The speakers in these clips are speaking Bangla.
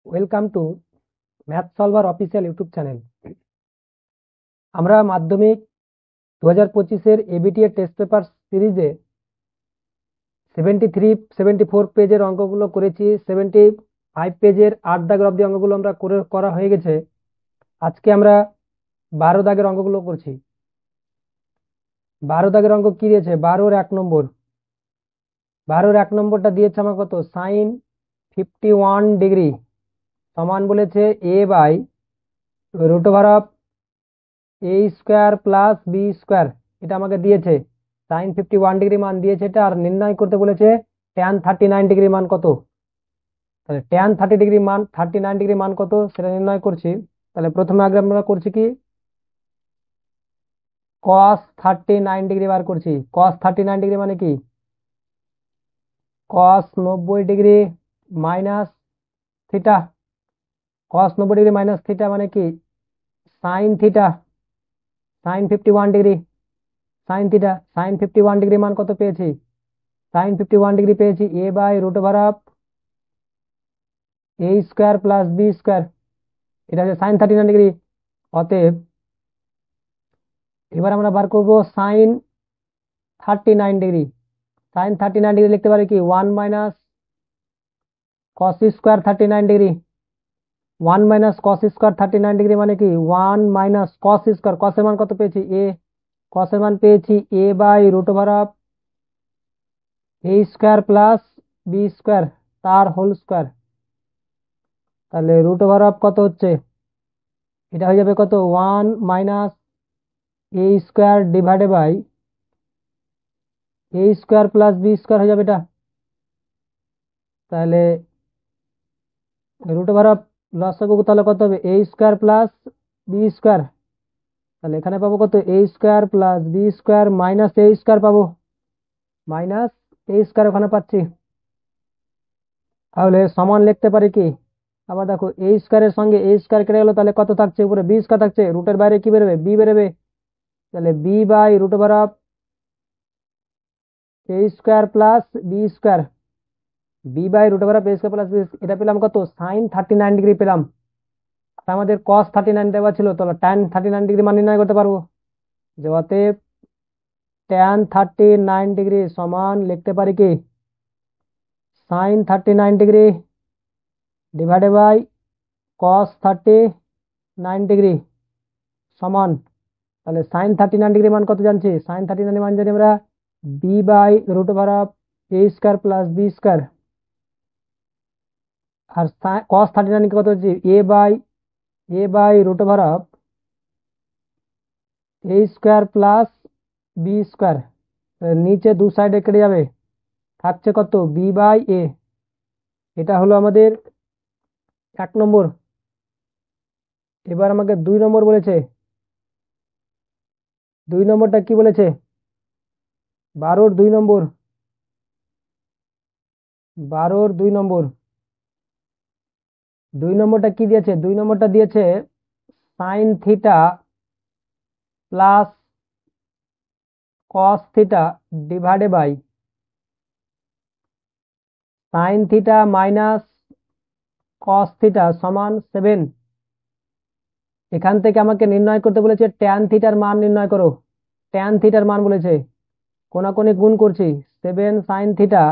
Welcome to math solver official YouTube channel. আমরা মাধ্যমিক 2025-এর এবিটি এর টেস্ট পেপার সিরিজে 73-74 পেজের অঙ্কগুলো করেছি। 75 পেজের 8 দাগের অব্দি অঙ্কগুলো আমরা করা হয়ে গেছে। আজকে আমরা 12 দাগের অঙ্কগুলো করছি। 12 দাগের অঙ্ক কি দিয়েছে? 12-র 1 নম্বর। 12-র 1 নম্বরটা দিয়েছে আমার কত? সাইন 51 ডিগ্রি সমান বলেছে a by root over of A square plus B square. এটা আমাকে দিয়েছে। সাইন 51 ডিগ্রি মান দিয়েছে এটা, আর নির্ণয় করতে বলেছে ট্যান 39 ডিগ্রি মান কত। তাহলে ট্যান 39 ডিগ্রি মান কত সেটা নির্ণয় করছি। তাহলে প্রথমে আগে আমরা করছি কি, কস 39 ডিগ্রি বার করছি। কস 39 ডিগ্রি মানে কি? Cos 90 degree minus theta. Cos 90 degree minus theta মানে কি? Sine theta. Sine 51 degree sine theta. Sine 51 degree মান কত পেয়েছি? সাইন 51 ডিগ্রি পেয়েছি a by root over of A square plus B square. এটা হচ্ছে সাইন 39 ডিগ্রি। অতএব এবার আমরা বার করবো সাইন 39 ডিগ্রি। সাইন 39 ডিগ্রি লিখতে পারি কি? 1 minus cos square 39 degree. 1 minus cos square 39 degree মানে কি? 1 মাইনাস কস স্কোয়ার। কসের মান কত পেয়েছি? এ। কসের মান পেয়েছি a by root over of A square plus B square তার হোল স্কোয়ার। তাহলে রুট ওভার অফ কত হচ্ছে? এটা হয়ে যাবে কত? 1 minus a square divided by a square plus B square হয়ে যাবে এটা। তাহলে রুট ওভার অফ লসাগু তাহলে কত হবে? A square plus B square. তাহলে এখানে পাবো কত? A square plus B square minus a square পাবো। মাইনাস এ স্কোয়ার ওখানে পাচ্ছি। তাহলে সমান লিখতে পারি কি? আবার দেখো, এ স্কোয়ারের সঙ্গে এ স্কোয়ার কেটে গেল, তাহলে কত থাকছে? উপরে বি স্কোয়ার থাকছে। রুটের বাইরে কি বেরোবে? বি বেরোবে। তাহলে B by root over of A square plus B square. B by root over of A square plus B, এটা পেলাম কত? সাইন 39 ডিগ্রি পেলাম। আর আমাদের কস 39 দেওয়া ছিল, তাহলে ট্যান 39 ডিগ্রি মান নির্ণয় করতে পারবো। যে অতএব ট্যান 39 ডিগ্রি সমান লিখতে পারি কি? Sine 39 degree divided by cos 39 degree সমান। তাহলে সাইন 39 ডিগ্রি মান কত জানছি? সাইন 39 মান জানি আমরা b by root over of A square plus B square. আর কস 39 কত হচ্ছে? A by root over of A square plus B square. নিচে দু সাইডে কেটে যাবে, থাকছে কত? B by a. এটা হলো আমাদের 1 নম্বর। এবার আমাকে 2 নম্বর বলেছে। 2 নম্বরটা কি বলেছে? 12-র 2 নম্বর। 12-র 2 নম্বর। 2 নম্বরটা কি দিয়েছে? 2 নম্বরটা দিয়েছে sine theta plus cos theta divided by sine theta minus cos theta সমান 7। এখান থেকে আমাকে নির্ণয় করতে বলেছে ট্যান থিটার মান নির্ণয় করো। ট্যান থিটার মান বলেছে, কোনাকুনি গুণ করছি। 7 sine theta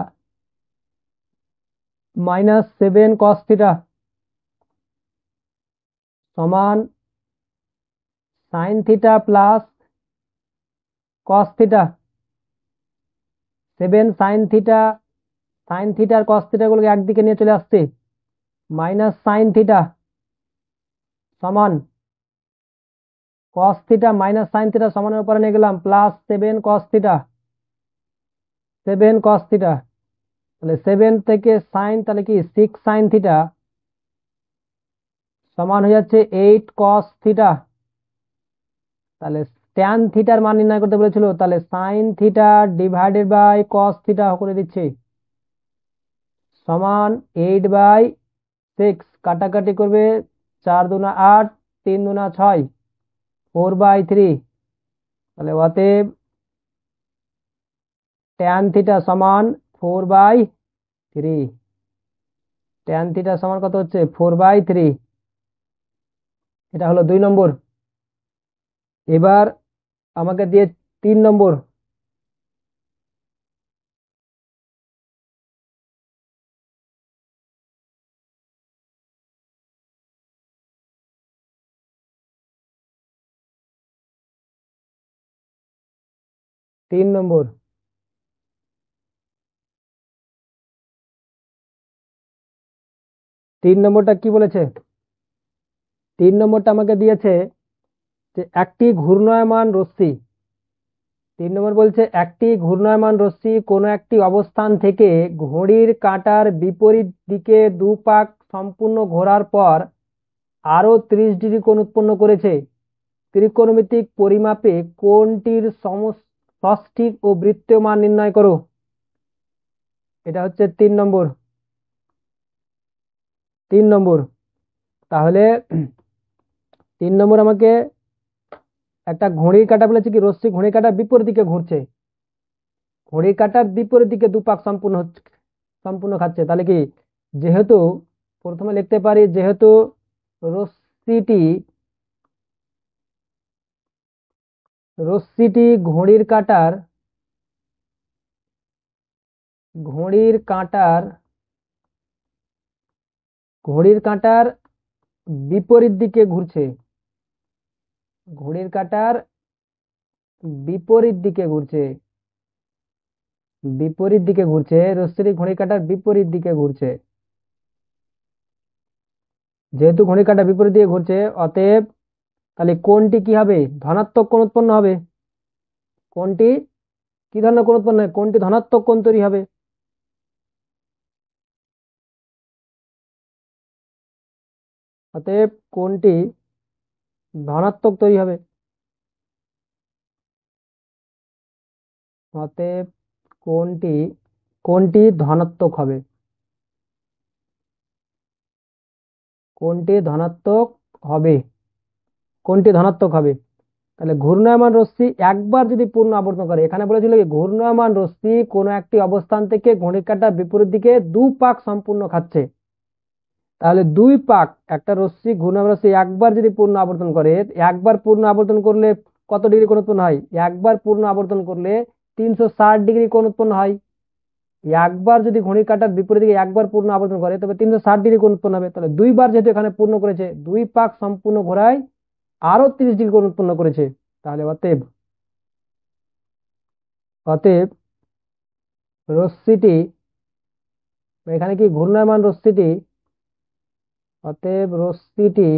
minus 7 cos theta সমান sine theta plus cos theta. 7 sine theta, sine থিটার কস থিটা গুলোকে একদিকে নিয়ে চলে আসছে, মাইনাস সাইন থিটা সমান cos theta minus sine theta সমানের উপরে নিয়ে গেলাম plus 7 cos theta. 7 cos theta, তাহলে 7 থেকে সাইন, তাহলে কি 6 সাইন থিটা সমান হয়ে যাচ্ছে 8 কস থিটা। তাহলে ট্যান থিটার মান নির্ণয় করতে বলেছিল, তাহলে sine theta divided by cos theta করে দিচ্ছি সমান 8/6। কাটাকাটি করবে, 4 দুনা 8, 3 দুনা 6, 4/3। তাহলে অতএব ট্যান থিটা সমান 4/3। ট্যান থিটা সমান কত হচ্ছে 4/3। এটা হলো 2 নম্বর। এবার আমাকে দিয়ে 3 নম্বর। 3 নম্বর। 3 নম্বরটা কি বলেছে? 3 নম্বরটা আমাকে দিয়েছে যে একটি ঘূর্ণায়মান রশ্মি। 3 নম্বর বলছে একটি ঘূর্ণায়মান রশ্মি কোনো একটি অবস্থান থেকে ঘড়ির কাঁটার বিপরীত দিকে দুপাক সম্পূর্ণ ঘোরার পর আরো 30 ডিগ্রি কোণ উৎপন্ন করেছে। ত্রিকোণমিতিক পরিমাপে কোণটির ষষ্ঠিক ও বৃত্তীয় মান নির্ণয় করো। এটা হচ্ছে 3 নম্বর। 3 নম্বর। তাহলে 3 নম্বর আমাকে একটা ঘড়ির কাঁটা বলেছে কি রশ্মি ঘড়ির কাঁটার বিপরীত দিকে ঘুরছে। ঘড়ির কাঁটার বিপরীত দিকে দুপাক সম্পূর্ণ খাচ্ছে। তাহলে কি, যেহেতু প্রথমে লিখতে পারি যেহেতু রশ্মিটি রশ্মিটি ঘড়ির কাঁটার ঘড়ির কাঁটার বিপরীত দিকে ঘুরছে। ঘড়ির কাঁটার বিপরীত দিকে ঘুরছে। বিপরীত দিকে ঘুরছে, রশ্মিটি ঘড়ির কাঁটার বিপরীত দিকে ঘুরছে। যেহেতু ঘড়ির কাঁটা বিপরীত দিকে ঘুরছে, অতএব তাহলে কোণটি কি হবে? ধনাত্মক কোণ উৎপন্ন হবে। কোণটি কি ধরনের কোণ উৎপন্ন হয়? কোণটি ধনাত্মক কোণ তৈরি হবে। অতএব কোণটি ধনাত্মক তৈরি হবে। অতএব কোণটি কোণটি ধনাত্মক হবে। কোণটি ধনাত্মক হবে। কোণটি ধনাত্মক হবে। তাহলে ঘূর্ণায়মান রশ্মি একবার যদি পূর্ণ আবর্তন করে, এখানে বলেছিল কি ঘূর্ণায়মান রশ্মি কোনো একটি অবস্থান থেকে ঘড়ির কাঁটার বিপরীত দিকে দুপাক সম্পূর্ণ খাচ্ছে। তাহলে 2 পাক একটা রশ্মি ঘূর্ণায়মান রশ্মি একবার যদি পূর্ণ আবর্তন করে, একবার পূর্ণ আবর্তন করলে কত ডিগ্রি কোণ উৎপন্ন হয়? একবার পূর্ণ আবর্তন করলে 360 ডিগ্রি কোণ উৎপন্ন হয়। একবার যদি ঘড়ির কাঁটার বিপরীত দিকে একবার পূর্ণ আবর্তন করে তবে 360 ডিগ্রি কোণ উৎপন্ন হবে। তাহলে 2 বার যেহেতু এখানে পূর্ণ করেছে, 2 পাক সম্পূর্ণ ঘোরায় আরো 30 ডিগ্রি কোণ উৎপন্ন করেছে। তাহলে অতএব অতএব রশ্মিটি, এখানে কি ঘূর্ণায়মান রশ্মিটি, অতএব রশ্মিটি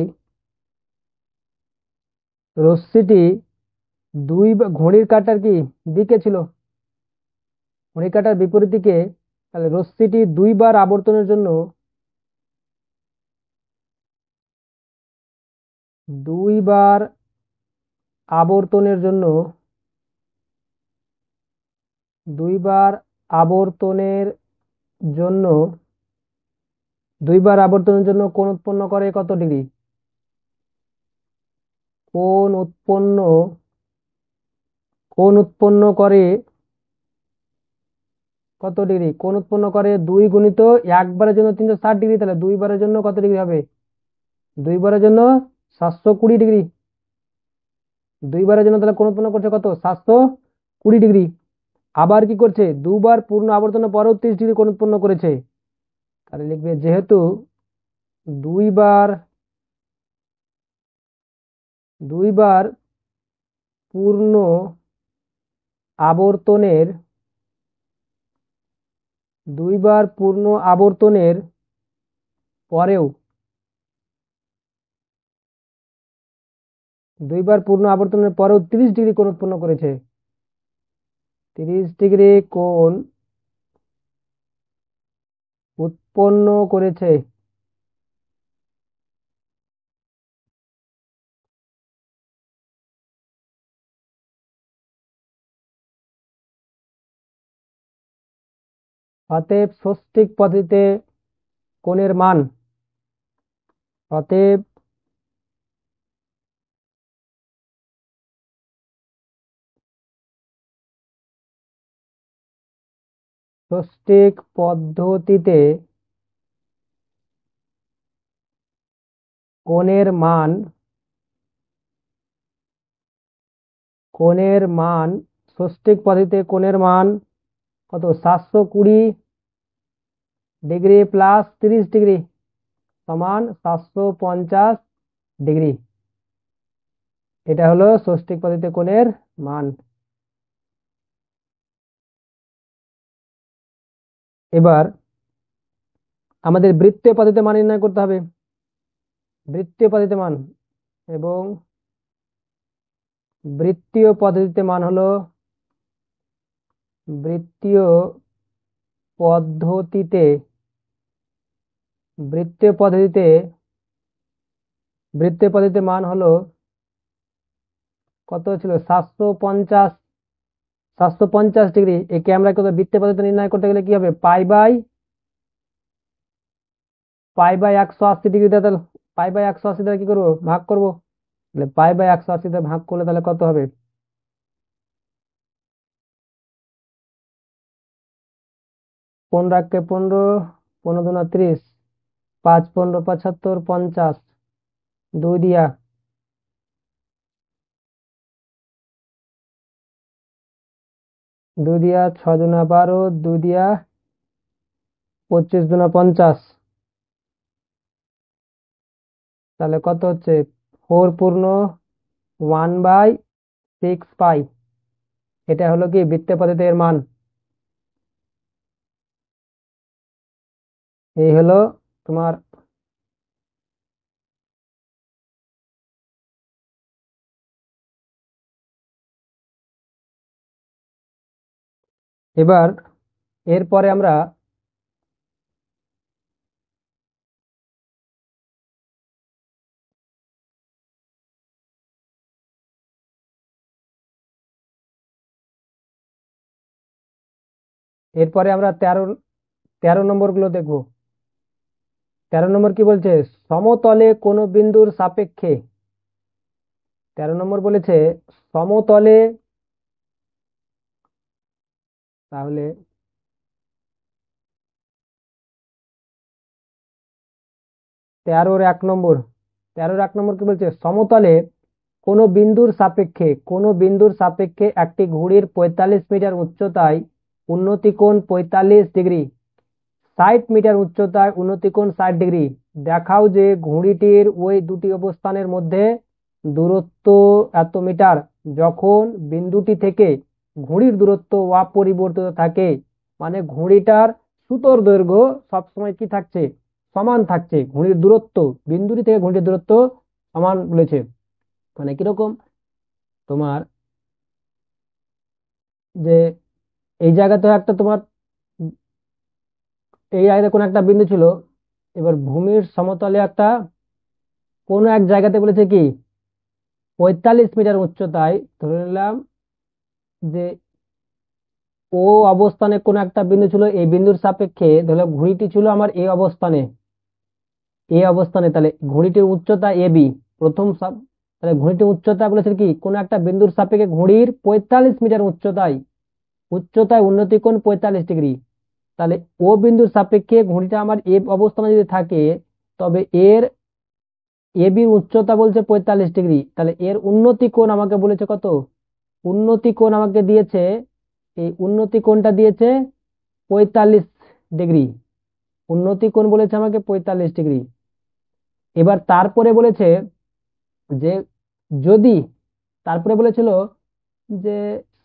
ঘড়ির কাঁটার কি দিকে ছিল? ঘড়ির কাঁটার বিপরীত দিকে। তাহলে রশ্মিটি 2 বার আবর্তনের জন্য 2 বার আবর্তনের জন্য 2 বার আবর্তনের জন্য 2 বার আবর্তনের জন্য কোণ উৎপন্ন করে কত ডিগ্রি? কোণ উৎপন্ন কোণ উৎপন্ন করে কত ডিগ্রি? কোণ উৎপন্ন করে 2 গুণিত একবারের জন্য 360 ডিগ্রি। তাহলে 2 বারের জন্য কত ডিগ্রি হবে? 2 বারের জন্য 720 ডিগ্রি। 2 বারের জন্য তাহলে কোণ উৎপন্ন করছে কত? 720 ডিগ্রি। আবার কি করছে? 2 বার পূর্ণ আবর্তনের পরেও 30 ডিগ্রি কোণ উৎপন্ন করেছে। তাহলে লিখবে যেহেতু 2 বার 2 বার পূর্ণ আবর্তনের 2 বার পূর্ণ আবর্তনের পরেও 30 ডিগ্রি কোণ উৎপন্ন করেছে। 30 ডিগ্রি কোণ উৎপন্ন করেছে। অতএব ষষ্ঠিক পদ্ধতিতে কোণের মান, অতএব ষষ্ঠিক পদ্ধতিতে কোণের মান কোণের মান ষষ্ঠিক পদ্ধতিতে কোণের মান কত 720 ডিগ্রি প্লাস 30 ডিগ্রি সমান 750 ডিগ্রি। এটা হলো ষষ্ঠিক পদ্ধতিতে কোণের মান। এবার আমাদের বৃত্তীয় পদ্ধতিতে মান নির্ণয় করতে হবে। বৃত্তীয় পদ্ধতিতে মান এবং বৃত্তীয় পদ্ধতিতে মান হলো বৃত্তীয় পদ্ধতিতে বৃত্তীয় পদ্ধতিতে বৃত্তীয় পদ্ধতিতে মান হলো কত ছিল 750 ডিগ্রি। একে আমরা কত বৃত্তীয় পদ্ধতি নির্ণয় করতে গেলে কি হবে পাই বাই 180 ডিগ্রি দিয়ে তাহলে পাই বাই 180 দ্বারা কি করবো ভাগ করবো, তাহলে পাই বাই 180 দিয়ে ভাগ করলে তাহলে কত হবে 15 × 15 15 × 30 5 15 75 50 2 দিয়া 2 দিয়া 6 দুনা 12 2 দিয়া 25 দুনা 50, তাহলে কত হচ্ছে 4 × 1/6 পাই। এটা হলো কি বৃত্তীয় পদ্ধতির মান। এই হলো তোমার এবার এরপরে আমরা তেরো 13 নম্বর গুলো দেখবো। 13 নম্বর কি বলছে, সমতলে কোনো বিন্দুর সাপেক্ষে 13 নম্বর বলেছে সমতলে, তাহলে 13-1 নম্বর 13-1 নম্বর কি বলছে, সমতলে কোনো বিন্দুর সাপেক্ষে একটি ঘুড়ির 45 মিটার উচ্চতায় উন্নতি কোণ 45 ডিগ্রি, 60 মিটার উচ্চতায় উন্নতি কোণ 60 ডিগ্রি। দেখাও যে ঘুড়িটির ওই দুটি অবস্থানের মধ্যে দূরত্ব এত মিটার যখন বিন্দুটি থেকে ঘুড়ির দূরত্ব অপরিবর্তিত থাকে। মানে ঘুড়িটার সুতোর দৈর্ঘ্য সবসময় কি থাকছে, সমান থাকছে। ঘুড়ির দূরত্ব বিন্দুটি থেকে ঘুড়ির দূরত্ব সমান বলেছে। মানে কিরকম, তোমার যে এই জায়গাতে একটা তোমার এই জায়গাতে কোন একটা বিন্দু ছিল, এবার ভূমির সমতলে একটা কোন এক জায়গাতে বলেছে কি 45 মিটার উচ্চতায়, ধরে নিলাম যে ও অবস্থানে কোন একটা বিন্দু ছিল, এই বিন্দুর সাপেক্ষে ধরো ঘুড়িটি ছিল আমার এ অবস্থানে, তাহলে ঘুড়িটির উচ্চতা এ বি তাহলে ঘুড়িটির উচ্চতা বলেছে কি কোন একটা বিন্দুর সাপেক্ষে ঘুড়ির 45 মিটার উচ্চতায় উচ্চতায় উন্নতি কোণ 45 ডিগ্রি। তাহলে ও বিন্দুর সাপেক্ষে ঘুড়িটা আমার এ অবস্থানে যদি থাকে, তবে এর এ বির উচ্চতা বলছে 45 ডিগ্রি, তাহলে এর উন্নতি কোণ আমাকে বলেছে কত, উন্নতি কোণ আমাকে দিয়েছে, এই উন্নতি কোণটা দিয়েছে 45 ডিগ্রি। উন্নতি কোণ বলেছে আমাকে 45 ডিগ্রি। এবার তারপরে বলেছে যে যদি তারপরে বলেছিল যে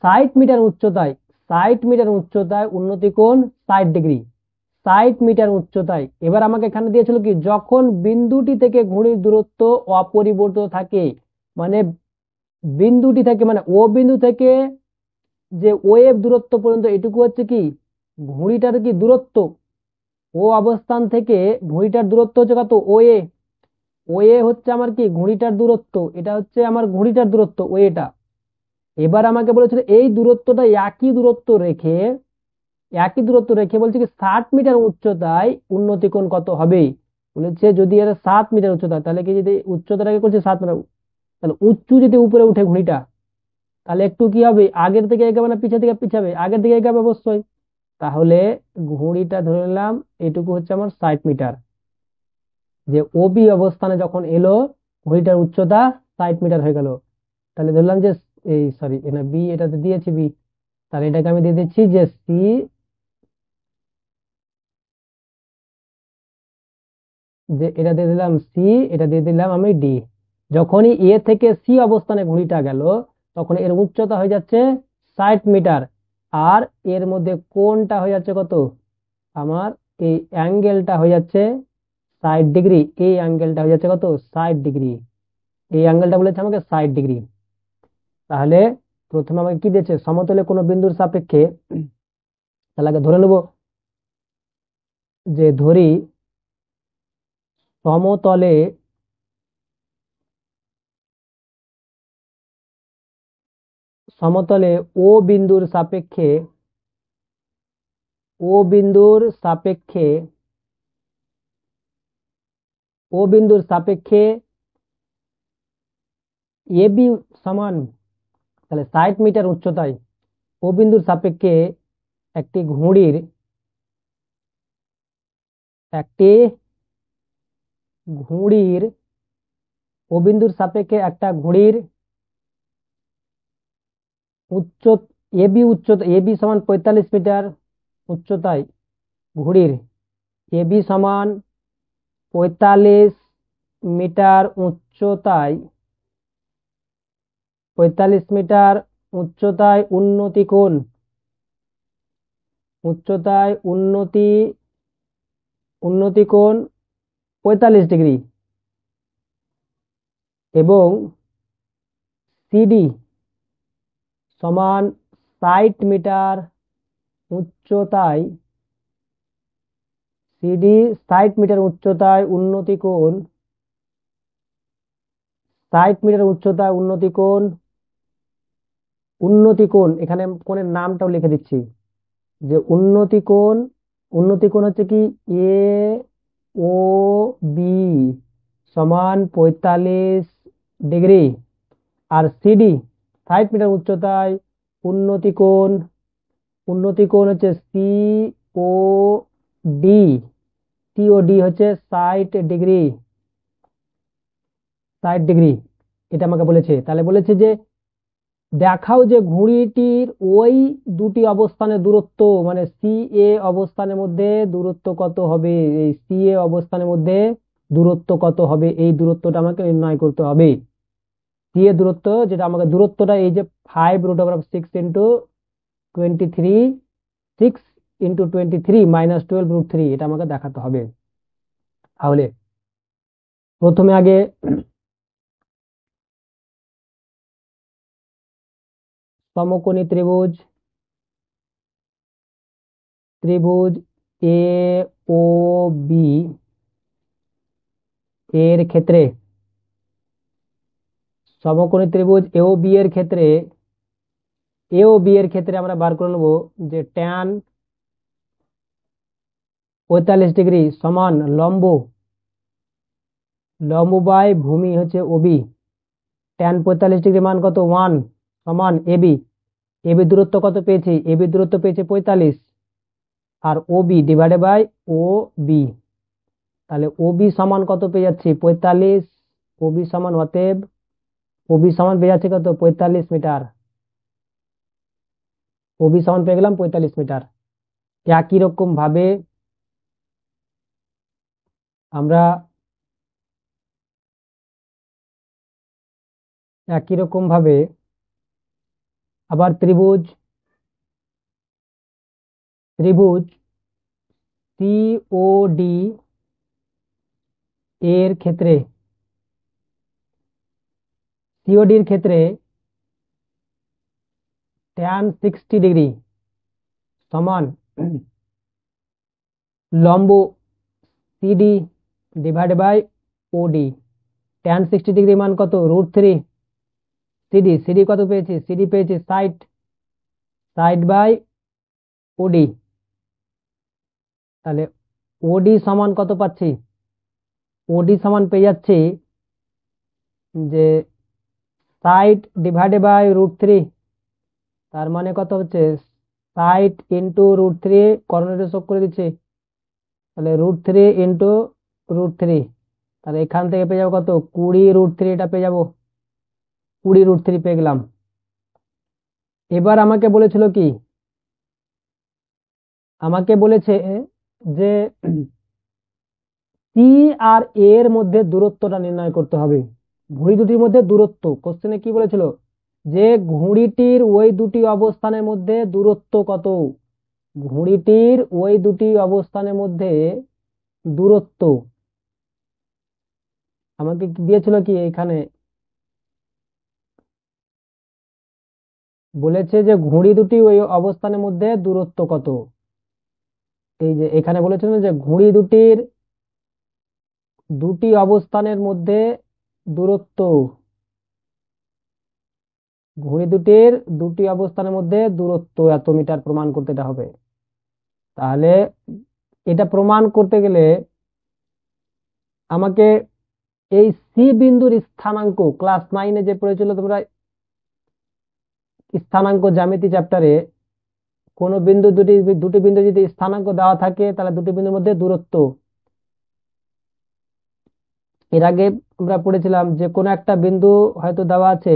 60 মিটার উচ্চতায় 60 মিটার উচ্চতায় উন্নতি কোণ 60 ডিগ্রি, 60 মিটার উচ্চতায়। এবার আমাকে এখানে দিয়েছিল কি যখন বিন্দুটি থেকে ঘুড়ির দূরত্ব অপরিবর্তিত থাকে, মানে বিন্দুটি থেকে মানে ও বিন্দু থেকে যে ওয়েভ দূরত্ব পর্যন্ত এটুকু হচ্ছে কি ঘুড়িটার কি দূরত্ব, ও অবস্থান থেকে ঘুড়িটার দূরত্ব হচ্ছে কত ওয়ে, ওয়ে হচ্ছে আমার কি ঘুড়িটার দূরত্ব, এটা হচ্ছে আমার ঘুড়িটার দূরত্ব ওয়েটা। এবার আমাকে বলেছিল এই দূরত্বটা একই দূরত্ব রেখে বলছে কি 60 মিটার উচ্চতায় উন্নতি কোণ কত হবে। বলেছে যদি এটা 7 মিটার উচ্চতা, তাহলে কি যদি উচ্চতাটাকে করছে 7 মিটার, তাহলে উঁচু যদি উপরে উঠে ঘুড়িটা, তাহলে একটু কি হবে আগের দিকে এগাবে না পিছের দিকে পিছাবে, আগের দিকে এগাবে অবশ্যই। তাহলে ঘুড়িটা ধরে নিলাম এটুকু হচ্ছে আমার 60 মিটার। যে ওবি অবস্থানে যখন এলো ঘড়িটার উচ্চতা 60 মিটার হয়ে গেল। তাহলে ধরলাম যে এই সরি এটা বি, এটাতে দিয়েছি বি, তাহলে এটাকে আমি দিয়ে দিচ্ছি যে সি, যে এটা দিয়ে দিলাম সি, এটা দিয়ে দিলাম আমি ডি। যখনই এ থেকে সি অবস্থানে ঘড়িটা গেল তখন এর উচ্চতা হয়ে যাচ্ছে 60 মিটার, আর এর মধ্যে কোণটা হয়ে যাচ্ছে কত, আমার এই অ্যাঙ্গেলটা হয়ে যাচ্ছে 60 ডিগ্রি। এই অ্যাঙ্গেলটা হয়ে যাচ্ছে কত, 60 ডিগ্রি। এই অ্যাঙ্গেলটা বলেছে আমাকে 60 ডিগ্রি। তাহলে প্রথমে আমাকে কি দিয়েছে, সমতলে কোনো বিন্দুর সাপেক্ষে, তাহলে আগে ধরে নেব যে ধরি সমতলে সমতলে ও বিন্দুর সাপেক্ষে, ও বিন্দুর সাপেক্ষে, ও বিন্দুর সাপেক্ষে এ বি সমান, তাহলে 60 মিটার উচ্চতায় ও বিন্দুর সাপেক্ষে একটি ঘুড়ির, একটি ঘুড়ির ও বিন্দুর সাপেক্ষে একটা ঘুড়ির উচ্চ এ বি সমান 45 মিটার উচ্চতায়, ঘুড়ির এ বি সমান 45 মিটার উচ্চতায়, 45 মিটার উচ্চতায় উন্নতি কোণ, উচ্চতায় উন্নতি কোণ 45 ডিগ্রি, এবং সিডি সমান 60 মিটার উচ্চতায়, সিডি 60 মিটার উচ্চতায় উন্নতি কোণ, 60 মিটার উচ্চতায় উন্নতি কোণ এখানে কোণের নামটাও লিখে দিচ্ছি, যে উন্নতি কোণ হচ্ছে কি এ ও বি সমান 45 ডিগ্রি, আর সিডি 60 মিটার উচ্চতায় উন্নতি কোণ, হচ্ছে সি ও ডি, হচ্ছে 60 ডিগ্রি, 60 ডিগ্রি। এটা আমাকে বলেছে, তাহলে বলেছে যে দেখাও যে ঘুড়িটির ওই দুটি অবস্থানের দূরত্ব, মানে সি এ অবস্থানের মধ্যে দূরত্ব কত হবে, এই সি এ অবস্থানের মধ্যে দূরত্ব কত হবে, এই দূরত্বটা আমাকে নির্ণয় করতে হবে। সি এ দূরত্ব, যেটা আমাকে দূরত্বটা এই যে 5√6 × 23, 6 × 23 - 12√3, এটা আমাকে দেখাতে হবে। তাহলে প্রথমে আগে সমকোণী ত্রিভুজ, এ ও বি এর ক্ষেত্রে, সমকোণী ত্রিভুজ এ ও বি এর ক্ষেত্রে আমরা বার করে নেবো যে ট্যান 45 ডিগ্রি সমান লম্ব বাই ভূমি হচ্ছে ওবি, ট্যান 45 ডিগ্রি মান কত 1 সমান এবি, দূরত্ব কত পেয়েছি, দূরত্ব পেয়েছে 45, আর OB divided by O B, তাহলে ওবি সমান কত পেয়ে যাচ্ছি 45, ওবি সমান অতএব ওবি সমান পেয়ে যাচ্ছে কত 45 মিটার, ওবি সমান পেয়ে গেলাম 45 মিটার। একই রকম ভাবে আমরা একই রকম ভাবে আবার ত্রিভুজ সিওডি এর ক্ষেত্রে, সিওডির ক্ষেত্রে ট্যান 60 ডিগ্রি সমান লম্ব CD divide by OD, tan 60 degree মান কত √3, সিডি কত পেয়েছি, পেয়েছি 60, বাই ওডি, তাহলে ওডি সমান কত পাচ্ছি, ওডি সমান পেয়ে যাচ্ছি যে 60 ডিভাইডেড বাই √3, তার মানে কত হচ্ছে 60 ইন্টু √3, করণীয় যোগ করে দিচ্ছি, তাহলে √3 ইন্টু √3 তাহলে এখান থেকে পেয়ে যাবো কত, 20√3, এটা পেয়ে যাবো 20√3 পেয়ে গেলাম। এবার আমাকে বলেছিল কি, আমাকে বলেছে যে সি আর এ এর মধ্যে দূরত্বটা নির্ণয় করতে হবে। ঘুড়ি দুটির মধ্যে দূরত্ব, কোশ্চেনে কি বলেছিল, যে ঘুড়িটির ওই দুটি অবস্থানের মধ্যে দূরত্ব কত, ঘুড়িটির ওই দুটি অবস্থানের মধ্যে দূরত্ব আমাকে কি দিয়েছিল, কি এখানে বলেছে যে ঘুড়ি দুটি ওই অবস্থানের মধ্যে দূরত্ব কত। এই যে এখানে বলেছিল যে ঘুড়ি দুটির দুটি অবস্থানের মধ্যে দূরত্ব, ঘুড়ি দুটির দুটি অবস্থানের মধ্যে দূরত্ব এত মিটার প্রমাণ করতে এটা হবে। তাহলে এটা প্রমাণ করতে গেলে আমাকে এই সি বিন্দুর স্থানাঙ্ক, ক্লাস 9-এ যে পড়েছিল তোমরা স্থানাঙ্ক জ্যামিতি চ্যাপ্টারে, কোন বিন্দু দুটি দুটি বিন্দু যদি স্থানাঙ্ক দেওয়া থাকে তাহলে দুটি বিন্দুর মধ্যে দূরত্ব, এর আগে আমরা পড়েছিলাম যে কোনো একটা বিন্দু হয়তো দেওয়া আছে,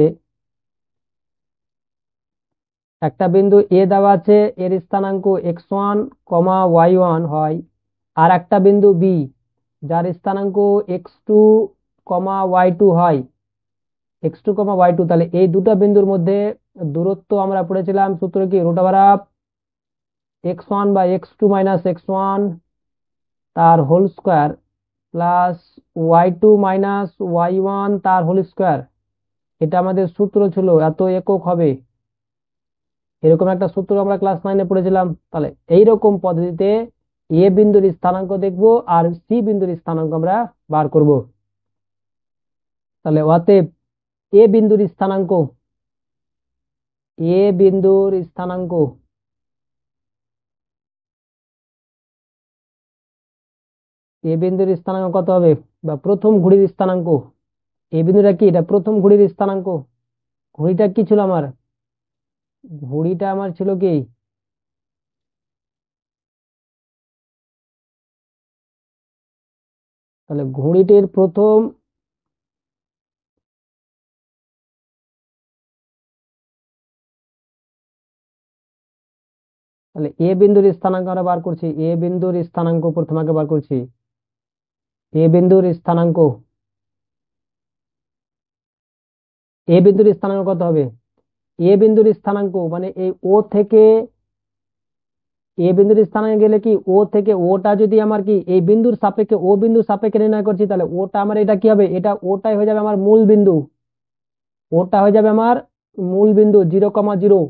একটা বিন্দু এ দেওয়া আছে, এর স্থানাঙ্ক x1, y1 হয়, আর একটা বিন্দু বি যার স্থানাঙ্ক x2, y2 হয়, x2, y2, তাহলে এই দুটো বিন্দুর মধ্যে দূরত্ব আমরা পড়েছিলাম সূত্র কি, √x1 বা x2 মাইনাস x1 তার whole square plus y2 minus y1 তার হোল স্কোয়ার। এটা আমাদের সূত্র ছিল, এত একক হবে, এরকম একটা সূত্র আমরা ক্লাস 9-এ পড়েছিলাম। তাহলে এইরকম পদ্ধতিতে এ বিন্দুর স্থানাঙ্ক দেখবো আর সি বিন্দুর স্থানাঙ্ক আমরা বার করব। তাহলে অতএব এ বিন্দুর স্থানাঙ্ক, এ বিন্দুর স্থানাঙ্ক, এ বিন্দুর স্থানাঙ্ক কত হবে, বা প্রথম ঘুড়ির স্থানাঙ্ক, এ বিন্দুটা কি, এটা প্রথম ঘুড়ির স্থানাঙ্ক। ঘুড়িটা কি ছিল আমার, ঘুড়িটা আমার ছিল কি, তাহলে ঘুড়িটির প্রথম, তাহলে এ বিন্দুর স্থানাঙ্ক আমরা বার করছি, এ বিন্দুর স্থানাঙ্ক প্রথম আগে বার করছি, এ বিন্দুর স্থানাঙ্ক, এ বিন্দুর স্থানাঙ্ক কত হবে, এ বিন্দুর স্থানাঙ্ক মানে এই ও থেকে, এ বিন্দুর স্থানাঙ্ক গেলে কি, ও থেকে ওটা যদি আমার কি এই বিন্দুর সাপেক্ষে, ও বিন্দুর সাপেক্ষে নির্ণয় করছি, তাহলে ওটা আমার এটা কি হবে, এটা ওটাই হয়ে যাবে আমার মূল বিন্দু, ওটা হয়ে যাবে আমার মূল বিন্দু 0,0।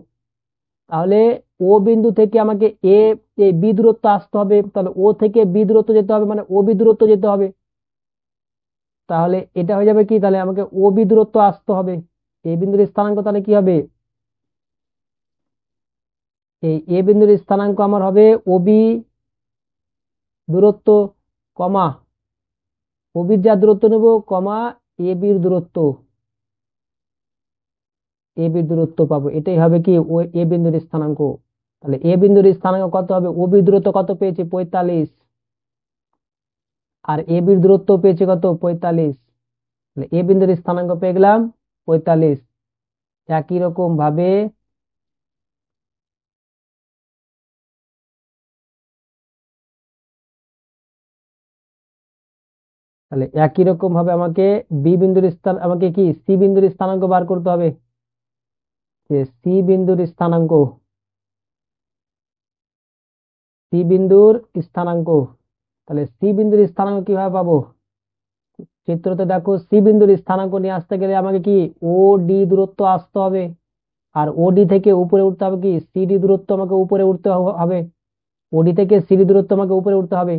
তাহলে ও বিন্দু থেকে আমাকে এ এই বি দূরত্ব আসতে হবে, তাহলে ও থেকে বি দূরত্ব যেতে হবে, মানে ও বি দূরত্ব যেতে হবে। তাহলে এটা হয়ে যাবে কি, তাহলে আমাকে ও বি দূরত্ব আসতে হবে, এই বিন্দুর স্থানাঙ্ক তাহলে কি হবে, এই এ বিন্দুর স্থানাঙ্ক আমার হবে ওবি দূরত্ব, কমা ওবির যা দূরত্ব নেব, কমা এ বির দূরত্ব, এ বির দূরত্ব পাবো, এটাই হবে কি ওই এ বিন্দুর স্থানাঙ্ক। তাহলে এ বিন্দুর স্থানাঙ্ক কত হবে, ও বির দূরত্ব কত পেয়েছি 45, আর এ বির দূরত্ব পেয়েছি কত 45, তাহলে এ বিন্দুর স্থানাঙ্ক পেয়ে গেলাম 45। একই রকম ভাবে তাহলে একই রকম ভাবে আমাকে বি বিন্দুর স্থান, আমাকে কি সি বিন্দুর স্থানাঙ্ক বার করতে হবে, যে সি বিন্দুর স্থানাঙ্ক, সি বিন্দুর স্থানাঙ্ক, তাহলে সি বিন্দুর স্থানাঙ্ক কিভাবে পাবো, চিত্রতে দেখো সি বিন্দুর স্থানাঙ্ক নিয়ে আসতে গেলে আমাকে কি ও ডি দূরত্ব আসতে হবে, আর ওডি থেকে উপরে উঠতে হবে কি সিডি দূরত্ব আমাকে উপরে উঠতে হবে, ওডি থেকে সিডি দূরত্ব আমাকে উপরে উঠতে হবে।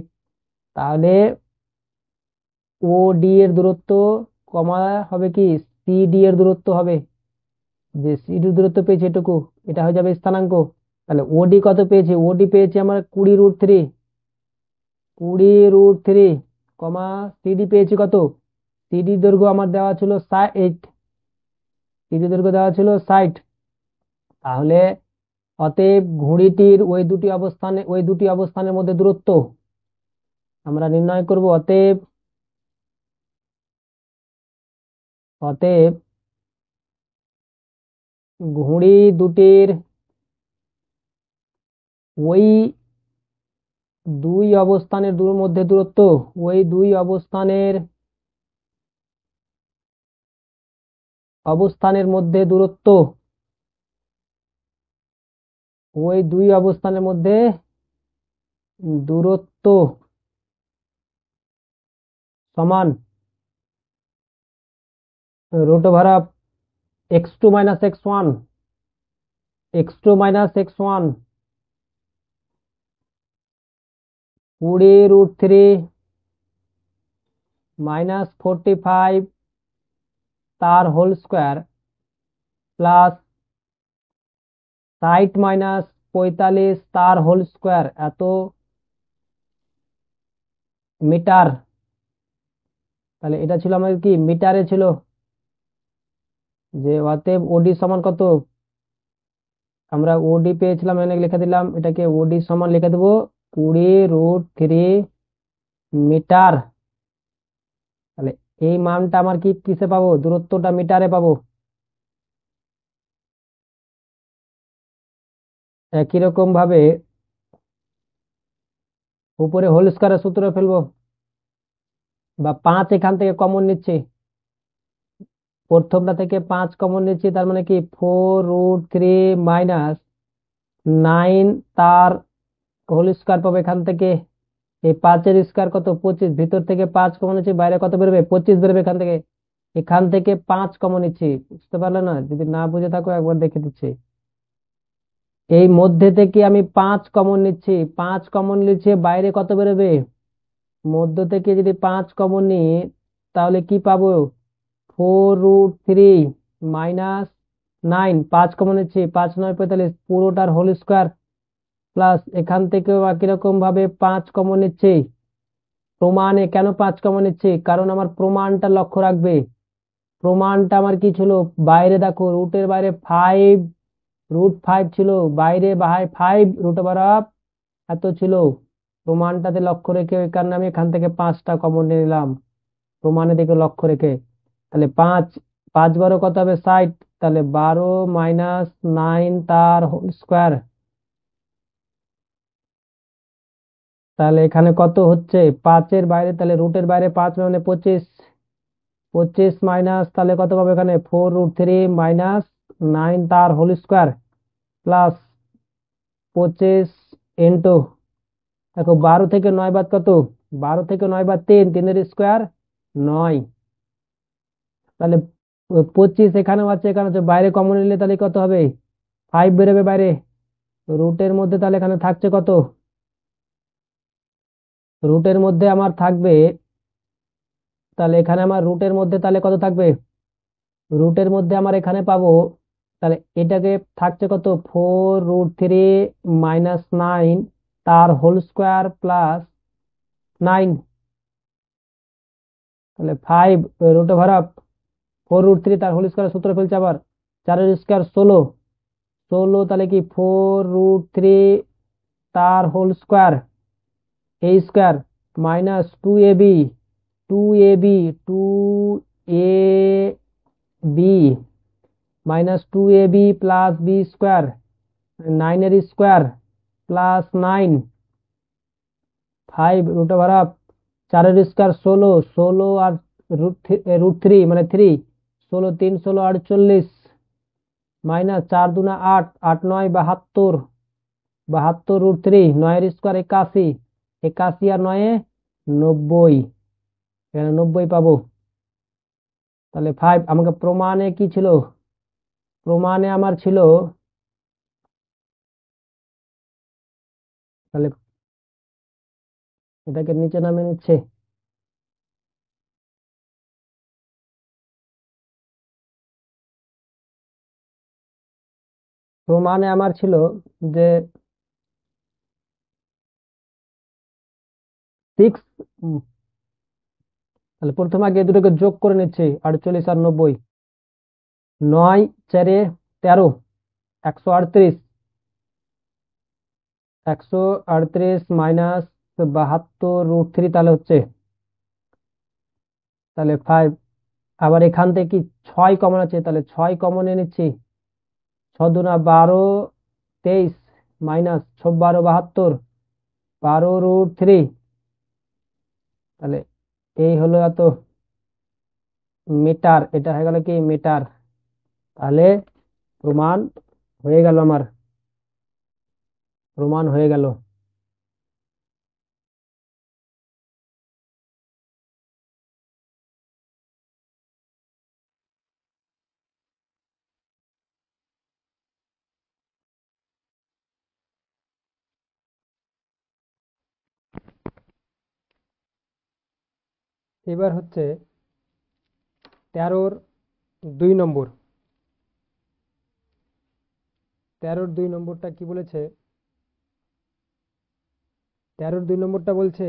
তাহলে ও ডি এর দূরত্ব কমা হবে কি সিডি এর দূরত্ব হবে, যে সিডি দূরত্ব পেয়েছি এটুকু, এটা হয়ে যাবে স্থানাঙ্ক। তাহলে ওডি কত পেয়েছি, ওডি পেয়েছি আমার 20√3, 20√3, কমা সিডি পেয়েছি কত, সিডি দৈর্ঘ্য আমার দেওয়া ছিল 60, সিডি দৈর্ঘ্য দেওয়া ছিল 60। তাহলে অতএব ঘুড়িটির ওই দুটি অবস্থানের মধ্যে দূরত্ব আমরা নির্ণয় করব। অতএব অতএব ঘুড়ি দুটির ওই দুই অবস্থানের মধ্যে দূরত্ব, ওই দুই অবস্থানের মধ্যে দূরত্ব, ওই দুই অবস্থানের মধ্যে দূরত্ব সমান root over of x2 - x1, x2 - x1, 20√3 -45 তার হোল স্কোয়ার প্লাস 60 - 45 তার হোল স্কোয়ার এত মিটার। তাহলে এটা ছিল আমাদের কি মিটারে ছিল, যে অতএব ওডি সমান কত, আমরা ওডি পেয়েছিলাম, এখানে লিখে দিলাম, এটাকে ওডি সমান লিখে দেবো 20√3 মিটার। তাহলে এই মানটা আমার কি কিসে পাবো, দূরত্বটা মিটারে পাবো। একই রকম ভাবে উপরে হোল স্কোয়ারের সূত্র ফেলবো, বা 5 এখান থেকে কমন নিচ্ছি, প্রথমটা থেকে 5 কমন নিচ্ছি, তার মানে কি 4√3 -9 তার হোল স্কোয়ার পাবো এখান থেকে। এই 5-এর স্কোয়ার কত, 25, ভিতর থেকে 5 কমন নিচ্ছি, বাইরে কত বেরোবে, 25 বেরোবে এখান থেকে। এখান থেকে 5 কমন নিচ্ছি, বুঝতে পারলে না? যদি না বুঝে থাকো একবার দেখে দিচ্ছি। এই মধ্যে থেকে আমি 5 কমন নিচ্ছি, 5 কমন নিচ্ছে, বাইরে কত বেরোবে, মধ্য থেকে যদি 5 কমন নিই তাহলে কি পাবো, 4√3 -9, 5 কমন নিচ্ছি, 5×9 = 45, পুরোটার হোল স্কোয়ার প্লাস এখান থেকেও একই রকম ভাবে 5 কমন নিচ্ছি। প্রমাণে কেন 5 কমন নিচ্ছি, কারণ আমার প্রমাণটা লক্ষ্য রাখবে। প্রমাণটা আমার কি ছিল, বাইরে দেখো রুটের বাইরে 5, √5 ছিল, বাইরে 5 √, এত ছিল। প্রমাণটাতে লক্ষ্য রেখে ওই কারণে আমি এখান থেকে 5টা কমন নিয়ে নিলাম, প্রমাণের দিকে লক্ষ্য রেখে। তাহলে 5, 5 × 12 কত হবে, 60, তাহলে 12 - 9 তার হোল স্কোয়ার। তাহলে এখানে কত হচ্ছে, 5-এর বাইরে, তাহলে রুটের বাইরে 5 মানে 25, 25 মাইনাস, তাহলে কত পাবো এখানে, 4√3 -9 তার হোল স্কোয়ার প্লাস 25 ইন্টু, দেখো 12 থেকে 9 বাদ কত, 12 থেকে 9 বাদ 3, 3-এর স্কোয়ার 9। তাহলে 25 এখানেও আছে, এখানে আছে, বাইরে কমন নিলে তাহলে কত হবে, 5 বেরোবে বাইরে। রুটের মধ্যে তাহলে এখানে থাকছে কত, রুটের মধ্যে আমার থাকবে, তাহলে এখানে আমার রুটের মধ্যে তাহলে কত থাকবে, রুটের মধ্যে আমার এখানে পাবো, তাহলে এটাকে থাকছে কত, 4√3 -9 তার হোল স্কোয়ার প্লাস 9, তাহলে 5 √4√3 তার হোল স্কোয়ার সূত্র ফেলছে আবার, 4-এর স্কোয়ার 16, 16, তাহলে কি 4√3 তার whole square a square minus 2ab, 2ab -2ab plus B square, 9-এর স্কোয়ার প্লাস 9, 5 √, 4-এর স্কোয়ার 16, 16 আর √3 মানে 3, 16 3 16 48 মাইনাস 4×2 8, 8×9 72, 72 √3, 9-এর স্কোয়ার 81, 81 আর 9-এ 90, এখানে 90 পাবো। তাহলে 5 আমাকে প্রমাণে কি ছিল, প্রমাণে আমার ছিল, তাহলে এটাকে নিচে নামিয়ে নিচ্ছে, প্রমাণে আমার ছিল যে 6, তাহলে প্রথমে আগে এই দুটোকে যোগ করে নিচ্ছি, 48 আর 90, 9 4 13, 138, 138 মাইনাস 72 √3, তাহলে হচ্ছে, তাহলে 5 আবার এখান থেকে কি 6 কমন আছে, তাহলে 6 কমনে নিচ্ছি। 6 দুনা 12, 23 মাইনাস 12 72, 12√3। তাহলে এই হলো এত মিটার, এটা হয়ে গেল কি মিটার। তাহলে প্রমাণ হয়ে গেল, আমার প্রমাণ হয়ে গেল। এবার হচ্ছে 13-র 2 নম্বর। 13-র 2 নম্বরটা কি বলেছে? 13-র 2 নম্বরটা বলছে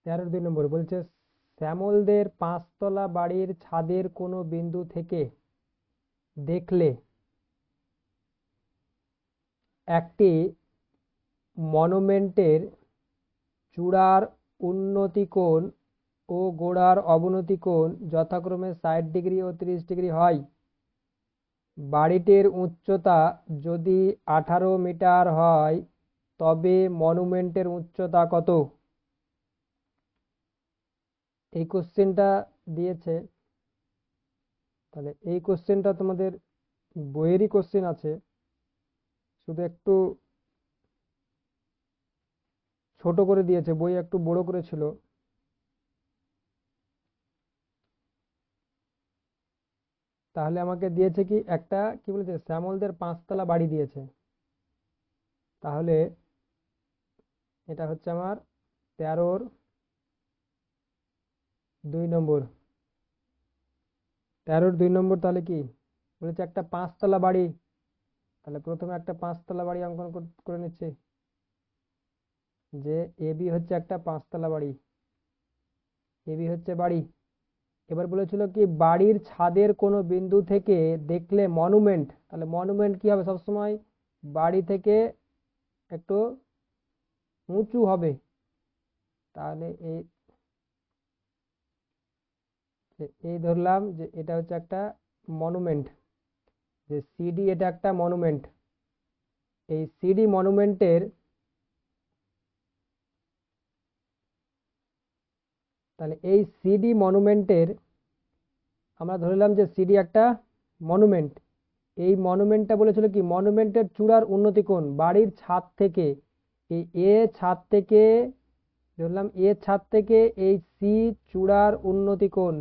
13-র 2 নম্বর বলছে শ্যামলদের 5 তলা বাড়ির ছাদের কোনো বিন্দু থেকে দেখলে একটি মনুমেন্টের চূড়ার উন্নতি কোণ ও গোড়ার অবনতি কোণ যথাক্রমে 60 ডিগ্রি ও 30 ডিগ্রি হয়। বাড়িটির উচ্চতা যদি 18 মিটার হয় তবে মনুমেন্টের উচ্চতা কত? এই কোশ্চেনটা দিয়েছে। তাহলে এই কোশ্চেনটা তোমাদের বইয়েরই কোশ্চেন আছে, শুধু একটু ছোট করে দিয়েছে, বই একটু বড় করে ছিল। তাহলে আমাকে দিয়েছে কি একটা কি বলেছে, শ্যামলদের 5 তলা বাড়ি দিয়েছে। তাহলে এটা হচ্ছে আমার 13-র 2 নম্বর। 13-র 2 নম্বর তাহলে কি বলেছে, একটা 5 তলা বাড়ি। তাহলে প্রথমে একটা 5 তলা বাড়ি অঙ্কন করে নিচ্ছি, যে এবি হচ্ছে একটা 5 তলা বাড়ি, এবি হচ্ছে বাড়ি। এবার বলেছিল কি বাড়ির ছাদের কোনো বিন্দু থেকে দেখলে মনুমেন্ট, তাহলে মনুমেন্ট কি হবে, সবসময় বাড়ি থেকে একটু উঁচু হবে। তাহলে এই ধরলাম যে এটা হচ্ছে একটা মনুমেন্ট, যে সিডি এটা একটা মনুমেন্ট। এই সিডি মনুমেন্টের, তাহলে এই সিডি মনুমেন্টের আমরা ধরলাম যে সিডি একটা মনুমেন্ট। এই মনুমেন্টটা বলেছিল কি মনুমেন্টের চূড়ার উন্নতি কোণ বাড়ির ছাদ থেকে, এই ছাদ থেকে ধরলাম ছাদ থেকে এই সি চূড়ার উন্নতি কোণ,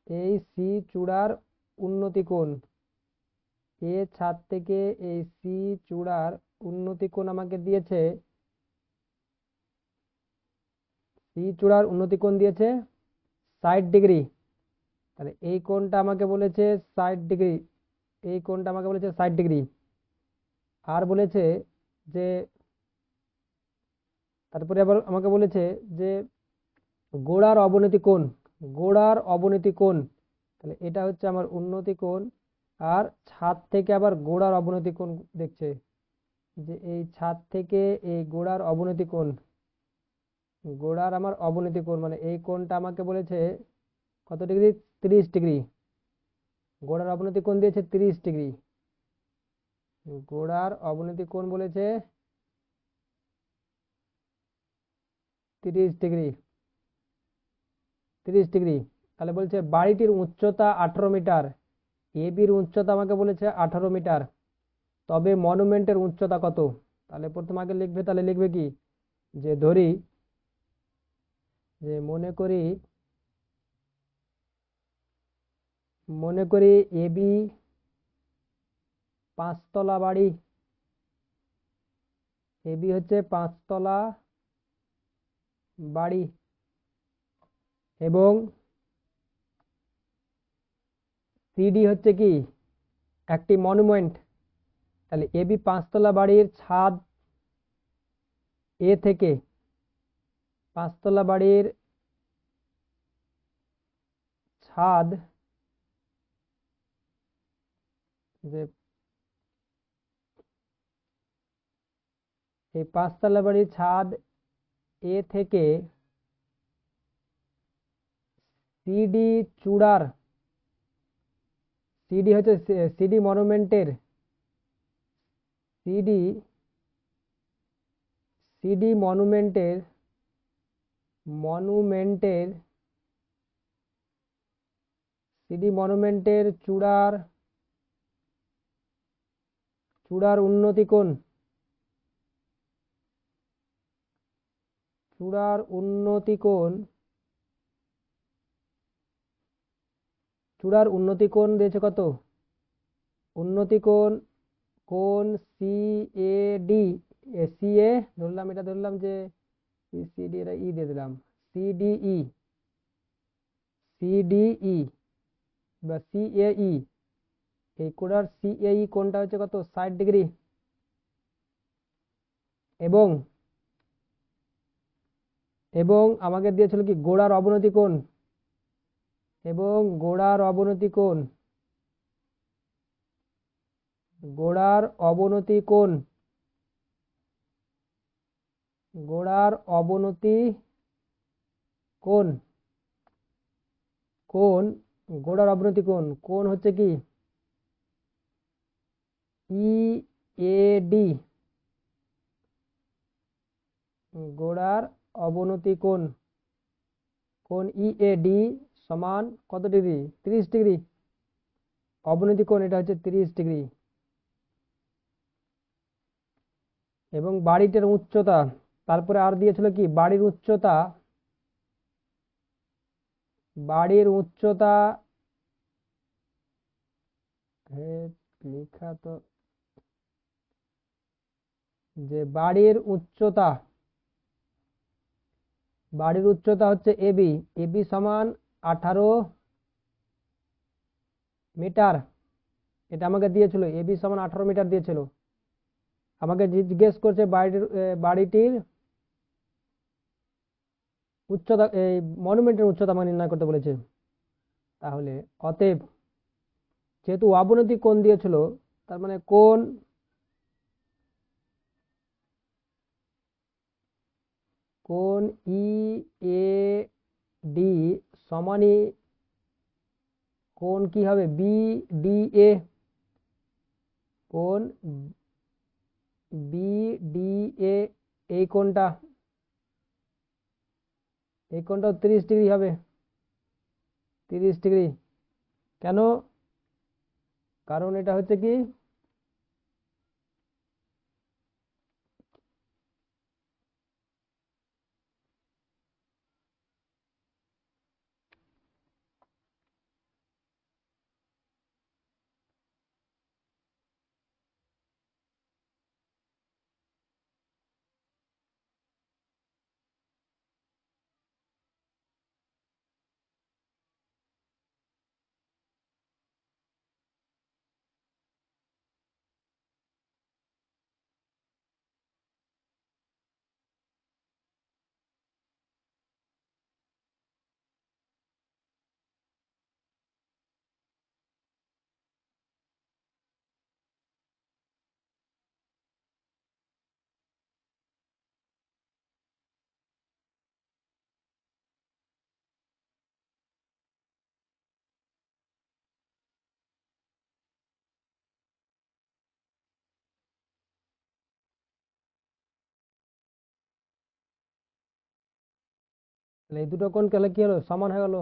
এই সি চূড়ার উন্নতি কোণ, ছাদ থেকে এই সি চূড়ার উন্নতি কোণ আমাকে দিয়েছে, সি চূড়ার উন্নতি কোণ দিয়েছে 60 ডিগ্রি। তাহলে এই কোণটা আমাকে বলেছে 60 ডিগ্রি, এই কোণটা আমাকে বলেছে 60 ডিগ্রি। আর বলেছে যে তারপরে আবার আমাকে বলেছে যে গোড়ার অবনতি কোণ, গোড়ার অবনতি কোণ, তাহলে এটা হচ্ছে আমার উন্নতি কোণ। আর ছাদ থেকে আবার গোড়ার অবনতি কোণ দেখছে, যে এই ছাদ থেকে এই গোড়ার অবনতি কোণ, গোড়ার আমার অবনতি কোণ মানে এই কোণটা আমাকে বলেছে কত ডিগ্রি, 30 ডিগ্রি। গোড়ার অবনতি কোণ দিয়েছে 30 ডিগ্রি, গোড়ার অবনতি কোণ বলেছে 30 ডিগ্রি, 30 ডিগ্রি। তাহলে বলছে বাড়িটির উচ্চতা 18 মিটার, এবির উচ্চতা আমাকে বলেছে 18 মিটার, তবে মনুমেন্টের উচ্চতা কত? তাহলে প্রথমে আগে লিখবে, তাহলে লিখবে কি যে ধরি, যে মনে করি এবি 5 তলা বাড়ি, এবি হচ্ছে 5 তলা বাড়ি এবং সিডি হচ্ছে কি একটি মনুমেন্ট। তাহলে এবি 5 তলা বাড়ির ছাদ এ থেকে, 5 তলা বাড়ির ছাদ, যে এই 5 তলা বাড়ির ছাদ এ থেকে সিডি চূড়ার, সিডি হচ্ছে সিডি মনুমেন্টের, সিডি সিডি মনুমেন্টের মনুমেন্টের সিডি মনুমেন্টের চূড়ার চূড়ার উন্নতি কোণ, চূড়ার উন্নতি কোণ, চূড়ার উন্নতি কোণ দিয়েছে কত? উন্নতি কোণ, কোণ সি এ ডি, সি এ ধরলাম, এটা ধরলাম যে সিডি, এটা ই দিয়ে দিলাম, সিডিই, সিডিই বা সিএই, এই কোণার সিএই কোণটা হচ্ছে কত? 60 ডিগ্রি। এবং এবং আমাকে দিয়েছিল কি গোড়ার অবনতি কোণ, এবং গোড়ার অবনতি কোণ, গোড়ার অবনতি কোণ, গোড়ার অবনতি কোণ, কোণ, গোড়ার অবনতি কোণ, কোণ হচ্ছে কি ই এ ডি, গোড়ার অবনতি কোণ, কোণ ই এ ডি সমান কত ডিগ্রি? 30 ডিগ্রি। অবনতি কোণ এটা হচ্ছে 30 ডিগ্রি। এবং বাড়িটার উচ্চতা, তারপরে আর দিয়েছিল কি বাড়ির উচ্চতা, বাড়ির উচ্চতা, লেখা তো, যে বাড়ির উচ্চতা, বাড়ির উচ্চতা হচ্ছে এবি, এবি সমান 18 মিটার। এটা আমাকে দিয়েছিল, এবি সমান 18 মিটার দিয়েছিল। আমাকে জিজ্ঞেস করছে বাড়িটির উচ্চতা, এই মনুমেন্টের উচ্চতা আমাকে নির্ণয় করতে বলেছে। তাহলে অতএব যেহেতু অবনতি কোণ দিয়েছিল, তার মানে কোণ কোণ ই এ ডি সমানই কোণ কি হবে? বি ডি এ, কোণ বি ডি এ, এই কোণটা, এই কোণটাও 30 ডিগ্রি হবে, 30 ডিগ্রি। কেন? কারণ এটা হচ্ছে কি এই দুটো কোণ কেলে কি হলো? সমান হয়ে গেল।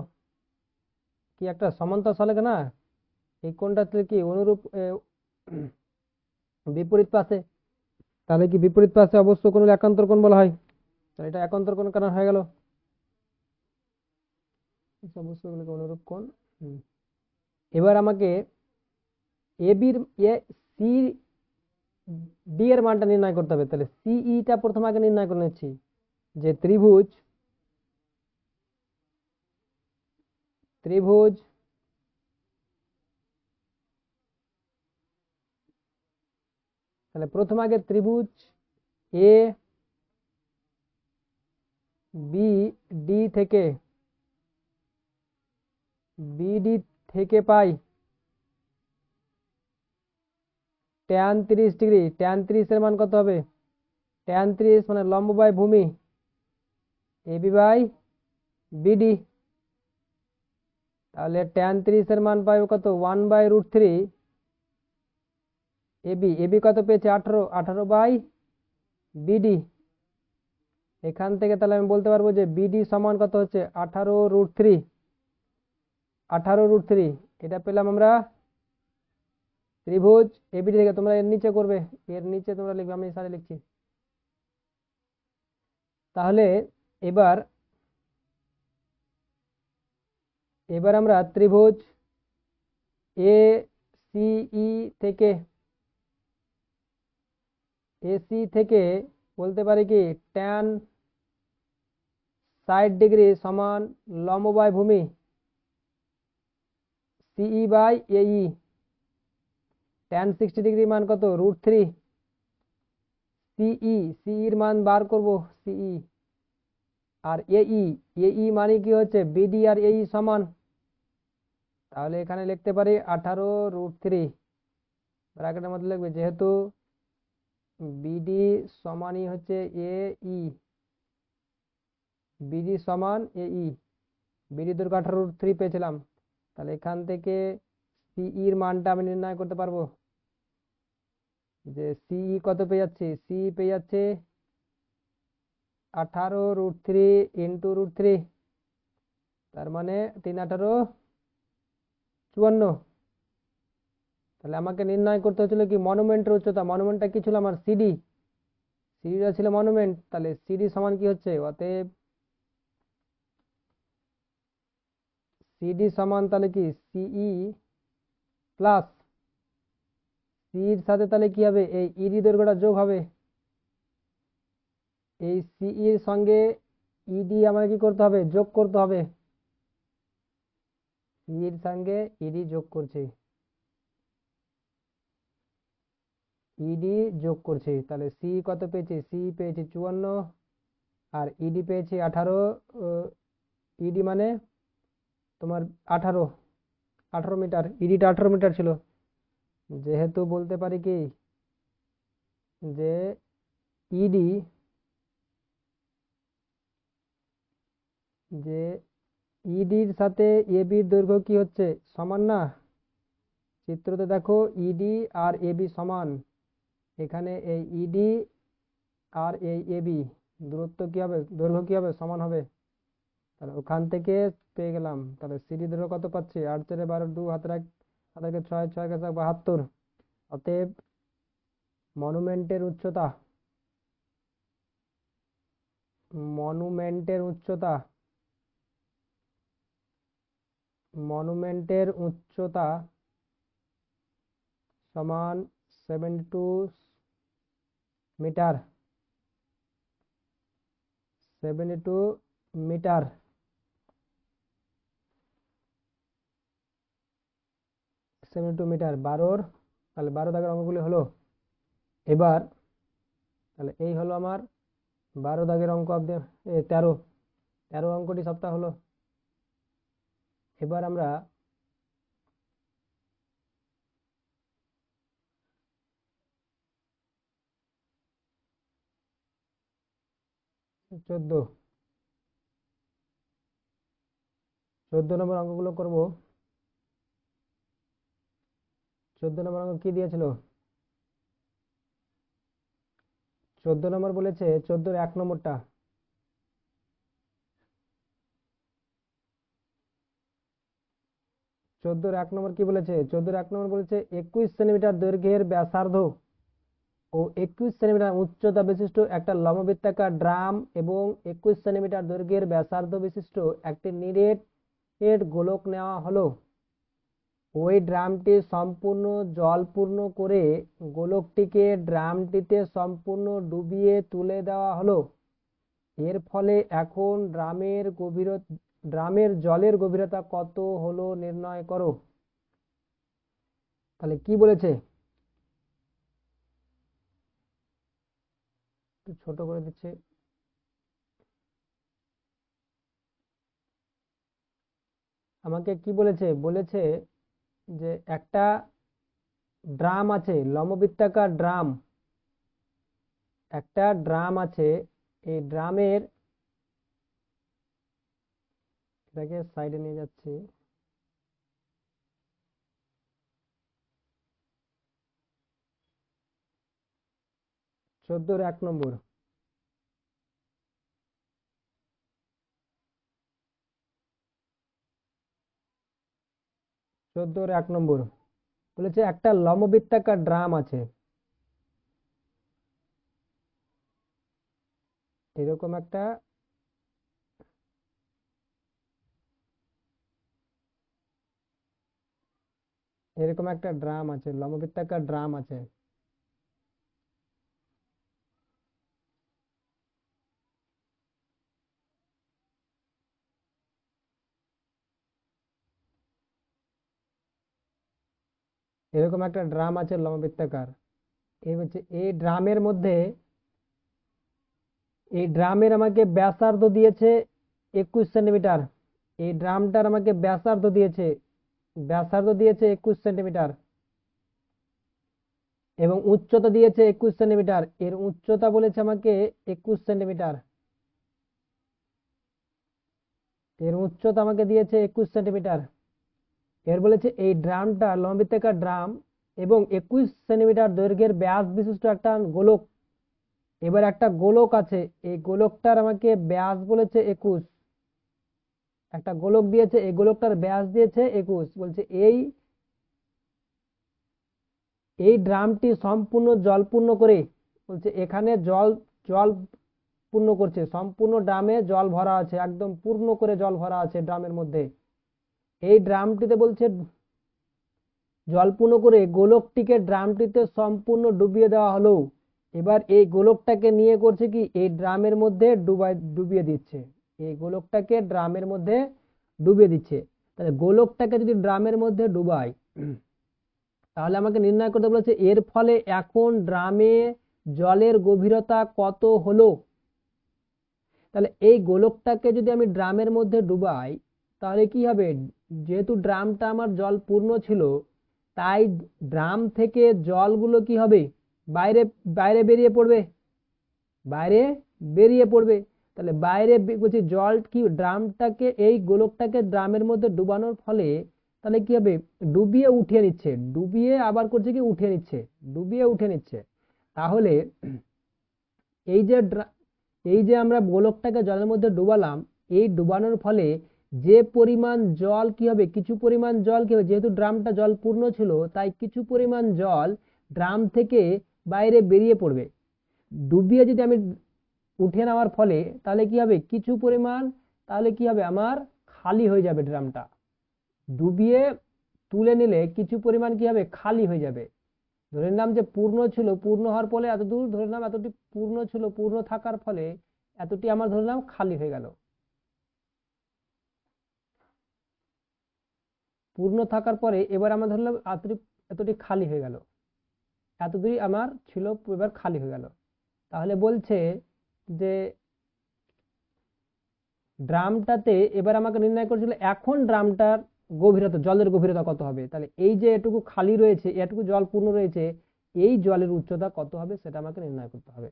কি একটা সমান্তরাল সলেখ না, এই কোণটা কি অনুরূপ বিপরীত পাশে, তাহলে কি বিপরীত পাশে অবশ্য কোণ একান্তর কোণ বলা হয়। তাহলে এটা একান্তর কোণ কেন হয়ে গেল? অবশ্য অনুরূপ কোণ। এবার আমাকে এ বির সি ডি এর মানটা নির্ণয় করতে হবে। তাহলে সিইটা প্রথমে আগে নির্ণয় করে নিচ্ছি, যে ত্রিভুজ, ত্রিভুজ তাহলে প্রথম আগে ত্রিভুজ এ বি ডি থেকে, বিডি থেকে পাই tan 30 ডিগ্রি। tan 30 এর মান কত হবে? tan 30 মানে লম্ব বাই ভূমি এবি বাই বিডি। তাহলে tan 30 এর মান পাবো কত 1/√3 এবি। এবি কত পেয়েছে 18, 18 বাই বিডি। এখান থেকে তাহলে আমি বলতে পারবো যে বিডি সমান কত হচ্ছে 18√3। 18√3 এটা পেলাম আমরা ত্রিভুজ এবিডি থেকে। তোমরা এর নিচে করবে, এর নিচে তোমরা লিখবে, আমি সাথে লিখছি। তাহলে এবার এবার আমরা ত্রিভুজ এ সিই থেকে এসি থেকে বলতে পারি কি tan 60 ডিগ্রি সমান লম্ব বাই ভূমি সিই বাই এই। tan 60 ডিগ্রি মান কত √3 সিই। সিইর মান বার করব সিই। আর এই মানে কি হচ্ছে বিডি আর এই সমান। তাহলে এখানে লিখতে পারি 18√3 ব্র্যাকেটের মধ্যে লিখবে, যেহেতু বিডি সমানই হচ্ছে এই, বিডি সমান এই, বিডি দৈর্ঘ্য 18√3 পেয়েছিলাম। তাহলে এখান থেকে সিইর মানটা আমি নির্ণয় করতে পারবো যে সিই কত পেয়ে যাচ্ছে। সিই পেয়ে যাচ্ছে 18√3 ইন্টু √3, তার মানে 3 18 54। তাহলে আমাকে নির্ণয় করতে হচ্ছিল কি মনুমেন্টের উচ্চতা। মনুমেন্টটা কি ছিল আমার সিডি। সিডিটা ছিল মনুমেন্ট। তাহলে সিডি সমান কি হচ্ছে, অতএব সিডি সমান তাহলে কি সিই প্লাস সির সাথে তাহলে কি হবে এই ইডি দৈর্ঘ্যটা যোগ হবে। এই সিইর সঙ্গে ইডি আমাকে কি করতে হবে, যোগ করতে হবে। সির সঙ্গে ইডি যোগ করছে, ইডি যোগ করছে। তাহলে সি কত পেয়েছে, সি পেয়েছে 54 আর ইডি পেয়েছে 18। ইডি মানে তোমার 18, 18 মিটার। ইডিটা 18 মিটার ছিল। যেহেতু বলতে পারি কি যে ইডি যে ইডির সাথে এবির দৈর্ঘ্য কি হচ্ছে সমান না। চিত্রতে দেখো ইডি আর এবি সমান। এখানে এই ইডি আর এই এবি দূরত্ব কি হবে, দৈর্ঘ্য কি হবে, সমান হবে। তাহলে ওখান থেকে পেয়ে গেলাম। তাহলে সিডি দৈর্ঘ্য কত পাচ্ছি 8 4 12 2 হাতের 6 6 72। অতএব মনুমেন্টের উচ্চতা মনুমেন্টের উচ্চতা মনুমেন্টের উচ্চতা সমান 72 মিটার। 72 মিটার। 72 মিটার 12। তাহলে 12 দাগের অঙ্কগুলি হলো। এবার তাহলে এই হলো আমার 12 দাগের অঙ্ক অব্দি 13 অঙ্কটি সবটা হলো। এবার আমরা চোদ্দ 14 নম্বর অঙ্কগুলো করব। 14 নম্বর অঙ্ক কি দিয়েছিল, 14 নম্বর বলেছে 14 1 নম্বরটা। 14 1 নম্বর কি বলেছে, 14 1 নম্বর বলেছে 21 সেন্টিমিটার দৈর্ঘ্যের ব্যাসার্ধ ও 21 সেন্টিমিটার উচ্চতা বিশিষ্ট একটা লম্ববৃত্তাকার ড্রাম এবং 21 সেন্টিমিটার দৈর্ঘ্যের ব্যাসার্ধ বিশিষ্ট একটি নিরেট গোলক নেওয়া হলো। ওই ড্রামটি সম্পূর্ণ জলপূর্ণ করে গোলকটিকে ড্রামটিতে সম্পূর্ণ ডুবিয়ে তুলে দেওয়া হলো। এর ফলে এখন ড্রামের জলের গভীরতা কত হলো নির্ণয় করো। তাহলে কি বলেছে, একটু ছোট করে দিচ্ছে। আমাকে কি বলেছে, বলেছে যে একটা ড্রাম আছে, লম্ববৃত্তাকার ড্রাম। একটা ড্রাম আছে, এই ড্রামের, এটাকে সাইডে নিয়ে যাচ্ছি। 14 এর 1 নম্বর। 14 এর 1 নম্বর বলেছে একটা লম্ববৃত্তাকার ড্রাম আছে, এরকম একটা, এরকম একটা ড্রাম আছে, লম্ববৃত্তাকার ড্রাম আছে। এরকম একটা ড্রাম আছে লম্ববৃত্তাকার। এই হচ্ছে এই ড্রামের মধ্যে, এই ড্রামের আমাকে ব্যাসার্ধ দিয়েছে 21 সেন্টিমিটার। এই ড্রামটার আমাকে ব্যাসার্ধ দিয়েছে, 21 সেন্টিমিটার, এবং উচ্চতা দিয়েছে 21 সেন্টিমিটার। এর উচ্চতা বলেছে আমাকে 21 সেন্টিমিটার। এর উচ্চতা আমাকে দিয়েছে 21 সেন্টিমিটার। এর বলেছে এই ড্রামটা লম্ববৃত্তাকার ড্রাম এবং 21 সেন্টিমিটার দৈর্ঘ্যের ব্যাস বিশিষ্ট একটা গোলক। এবার একটা গোলক আছে, এই গোলকটার আমাকে ব্যাস বলেছে 21। একটা গোলক দিয়েছে, এই গোলকটার ব্যাস দিয়েছে 21। বলছে এই এই ড্রামটি সম্পূর্ণ জলপূর্ণ করে, বলছে এখানে জল জল পূর্ণ করছে, সম্পূর্ণ ড্রামে জল ভরা আছে, একদম পূর্ণ করে জল ভরা আছে ড্রামের মধ্যে। এই ড্রামটিতে বলছে জল পূর্ণ করে গোলকটিকে ড্রামটিতে সম্পূর্ণ ডুবিয়ে দেওয়া হলো। এবার এই গোলকটাকে নিয়ে করছে কি, এই ড্রামের মধ্যে ডুবিয়ে দিচ্ছে। এই গোলকটাকে ড্রামের মধ্যে ডুবিয়ে দিচ্ছে। তাহলে গোলকটাকে যদি ড্রামের মধ্যে ডুবাই, তাহলে আমাকে নির্ণয় করতে বলেছে এর ফলে এখন ড্রামে জলের গভীরতা কত হলো। তাহলে এই গোলকটাকে যদি আমি ড্রামের মধ্যে ডুবাই, তাহলে কি হবে, যেহেতু ড্রামটা আমার জল পূর্ণ ছিল, তাই ড্রাম থেকে জলগুলো কি হবে, বাইরে বাইরে বেরিয়ে পড়বে, বাইরে বেরিয়ে পড়বে। তাহলে বাইরে বলছি জল কি ড্রামটাকে, এই গোলকটাকে ড্রামের মধ্যে ডুবানোর ফলে তাহলে কি হবে, ডুবিয়ে উঠিয়ে নিচ্ছে, ডুবিয়ে আবার করছে কি উঠিয়ে নিচ্ছে, ডুবিয়ে উঠে নিচ্ছে। তাহলে এই যে এই যে আমরা গোলকটাকে জলের মধ্যে ডুবালাম, এই ডুবানোর ফলে যে পরিমাণ জল কি হবে, কিছু পরিমাণ জল কি হবে, যেহেতু ড্রামটা জল পূর্ণ ছিল, তাই কিছু পরিমাণ জল ড্রাম থেকে বাইরে বেরিয়ে পড়বে। ডুবিয়ে যদি আমি উঠে নেওয়ার ফলে তাহলে কি হবে, কিছু পরিমাণ, তাহলে কি হবে আমার খালি হয়ে যাবে ড্রামটা। ডুবিয়ে তুলে নিলে কিছু পরিমাণ কি হবে, খালি হয়ে যাবে। ধরে নিলাম যে পূর্ণ ছিল, পূর্ণ হওয়ার ফলে এতদূর ধরে নিলাম, এতটি পূর্ণ ছিল, পূর্ণ থাকার ফলে এতটি আমার ধরলাম খালি হয়ে গেল। পূর্ণ থাকার পরে এবার আমরা ধরলাম এতটি, এতটি খালি হয়ে গেল, এতদূরই আমার ছিল, এবার খালি হয়ে গেল। তাহলে বলছে যে ড্রামটাতে এবার আমাকে নির্ণয় করেছিল এখন ড্রামটার গভীরতা, জলের গভীরতা কত হবে। তাহলে এই যে এটুকু খালি রয়েছে, এটুকু জল পূর্ণ রয়েছে, এই জলের উচ্চতা কত হবে সেটা আমাকে নির্ণয় করতে হবে।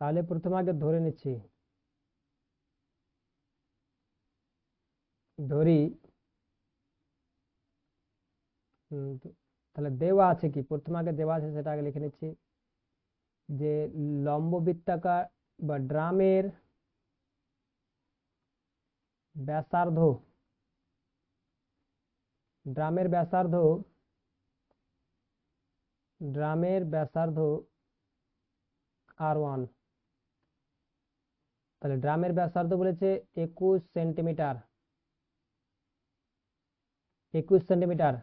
তাহলে প্রথমে আগে ধরে নিচ্ছি, ধরি তাহলে দেওয়া আছে কি, প্রথমে আগে দেওয়া আছে সেটা আগে লিখে নিচ্ছি, যে লম্ব বৃত্তাকার বা ড্রামের ব্যাসার্ধ, ড্রামের ব্যাসার্ধ, ড্রামের ব্যাসার্ধ R1। তাহলে ড্রামের ব্যাসার্ধ বলেছে 21 সেন্টিমিটার, 21 সেন্টিমিটার।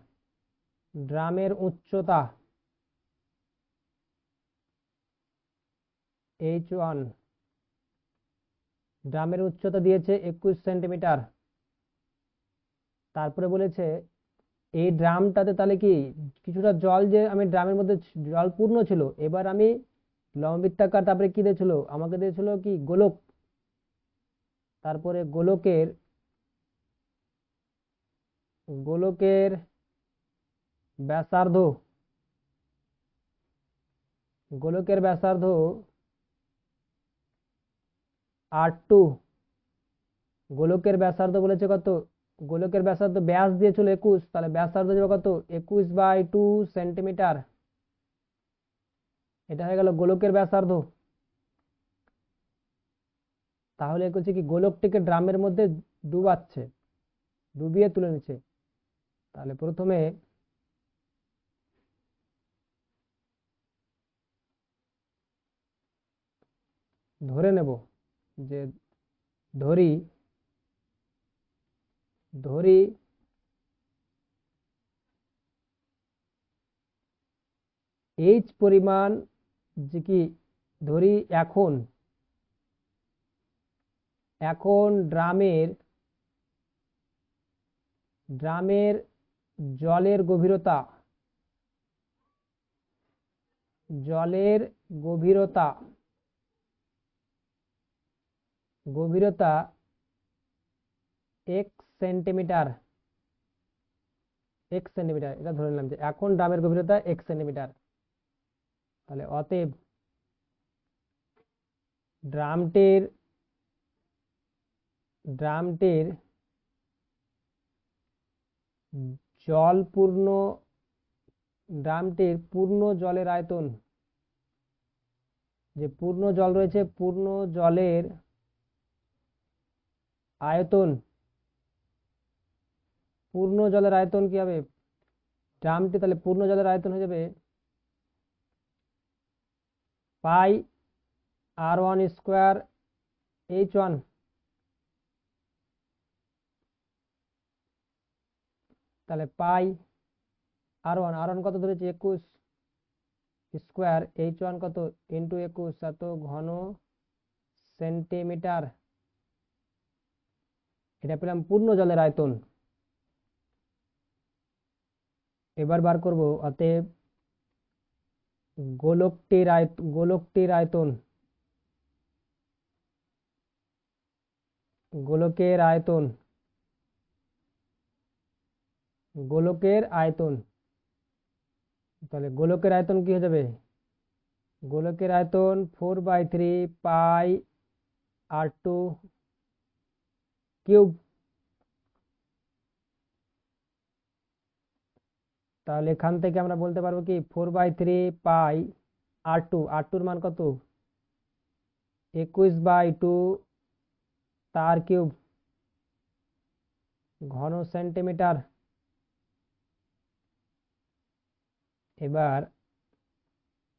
ড্রামের উচ্চতা H1, ড্রামের উচ্চতা দিয়েছে 21 সেন্টিমিটার। তারপরে বলেছে এই ড্রামটাতে তাহলে কি কিছুটা জল, যে আমি ড্রামের মধ্যে জল পূর্ণ ছিল, এবার আমি লম্ববৃত্তাকার, তারপরে কি দিয়েছিল আমাকে, দিয়েছিল কি গোলক, তারপরে গোলকের গোলকের ব্যাসার্ধ, গোলকের ব্যাসার্ধ R2, গোলকের ব্যাসার্ধ বলেছে কত, গোলকের ব্যাসার্ধ ব্যাস দিয়েছিল 21, তাহলে ব্যাসার্ধ যাবে কত 21/2 সেন্টিমিটার। এটা হয়ে গেল গোলকের ব্যাসার্ধ। তাহলে হচ্ছে কি গোলকটিকে ড্রামের মধ্যে ডুবাচ্ছে, ডুবিয়ে তুলে নিচ্ছে। তাহলে প্রথমে ধরে নেব যে ধরি ধরি এইচ পরিমাণ, যে কি ধরি এখন এখন ড্রামের ড্রামের জলের গভীরতা, জলের গভীরতা গভীরতা 1 সেন্টিমিটার, 1 সেন্টিমিটার, এটা ধরে নিলাম যে এখন ড্রামের গভীরতা 1 সেন্টিমিটার। তাহলে অতএব ড্রামটির ড্রামটির জল পূর্ণ ড্রামটির পূর্ণ জলের আয়তন, যে পূর্ণ জল রয়েছে, পূর্ণ জলের আয়তন, পূর্ণ জলের আয়তন কি হবে, ড্রামটি তাহলে পূর্ণ জলের আয়তন হয়ে যাবে πr1² H1, তাহলে আর ওয়ান কত ধরেছে 21 স্কোয়ার, H1 কত ইন্টু 21, এত ঘন সেন্টিমিটার। এটা পেলাম পূর্ণ জলের আয়তন। এবার বার করব অতএব গোলকটির আয়তন, গোলকের আয়তন, গোলকের আয়তন। তাহলে গোলকের আয়তন কি হয়ে যাবে, গোলকের আয়তন 4/3πr2³ তাহলে এখান থেকে আমরা বলতে পারবো কি 4/3πr2, মান কত 21/2 তার কিউব ঘন সেন্টিমিটার। এবার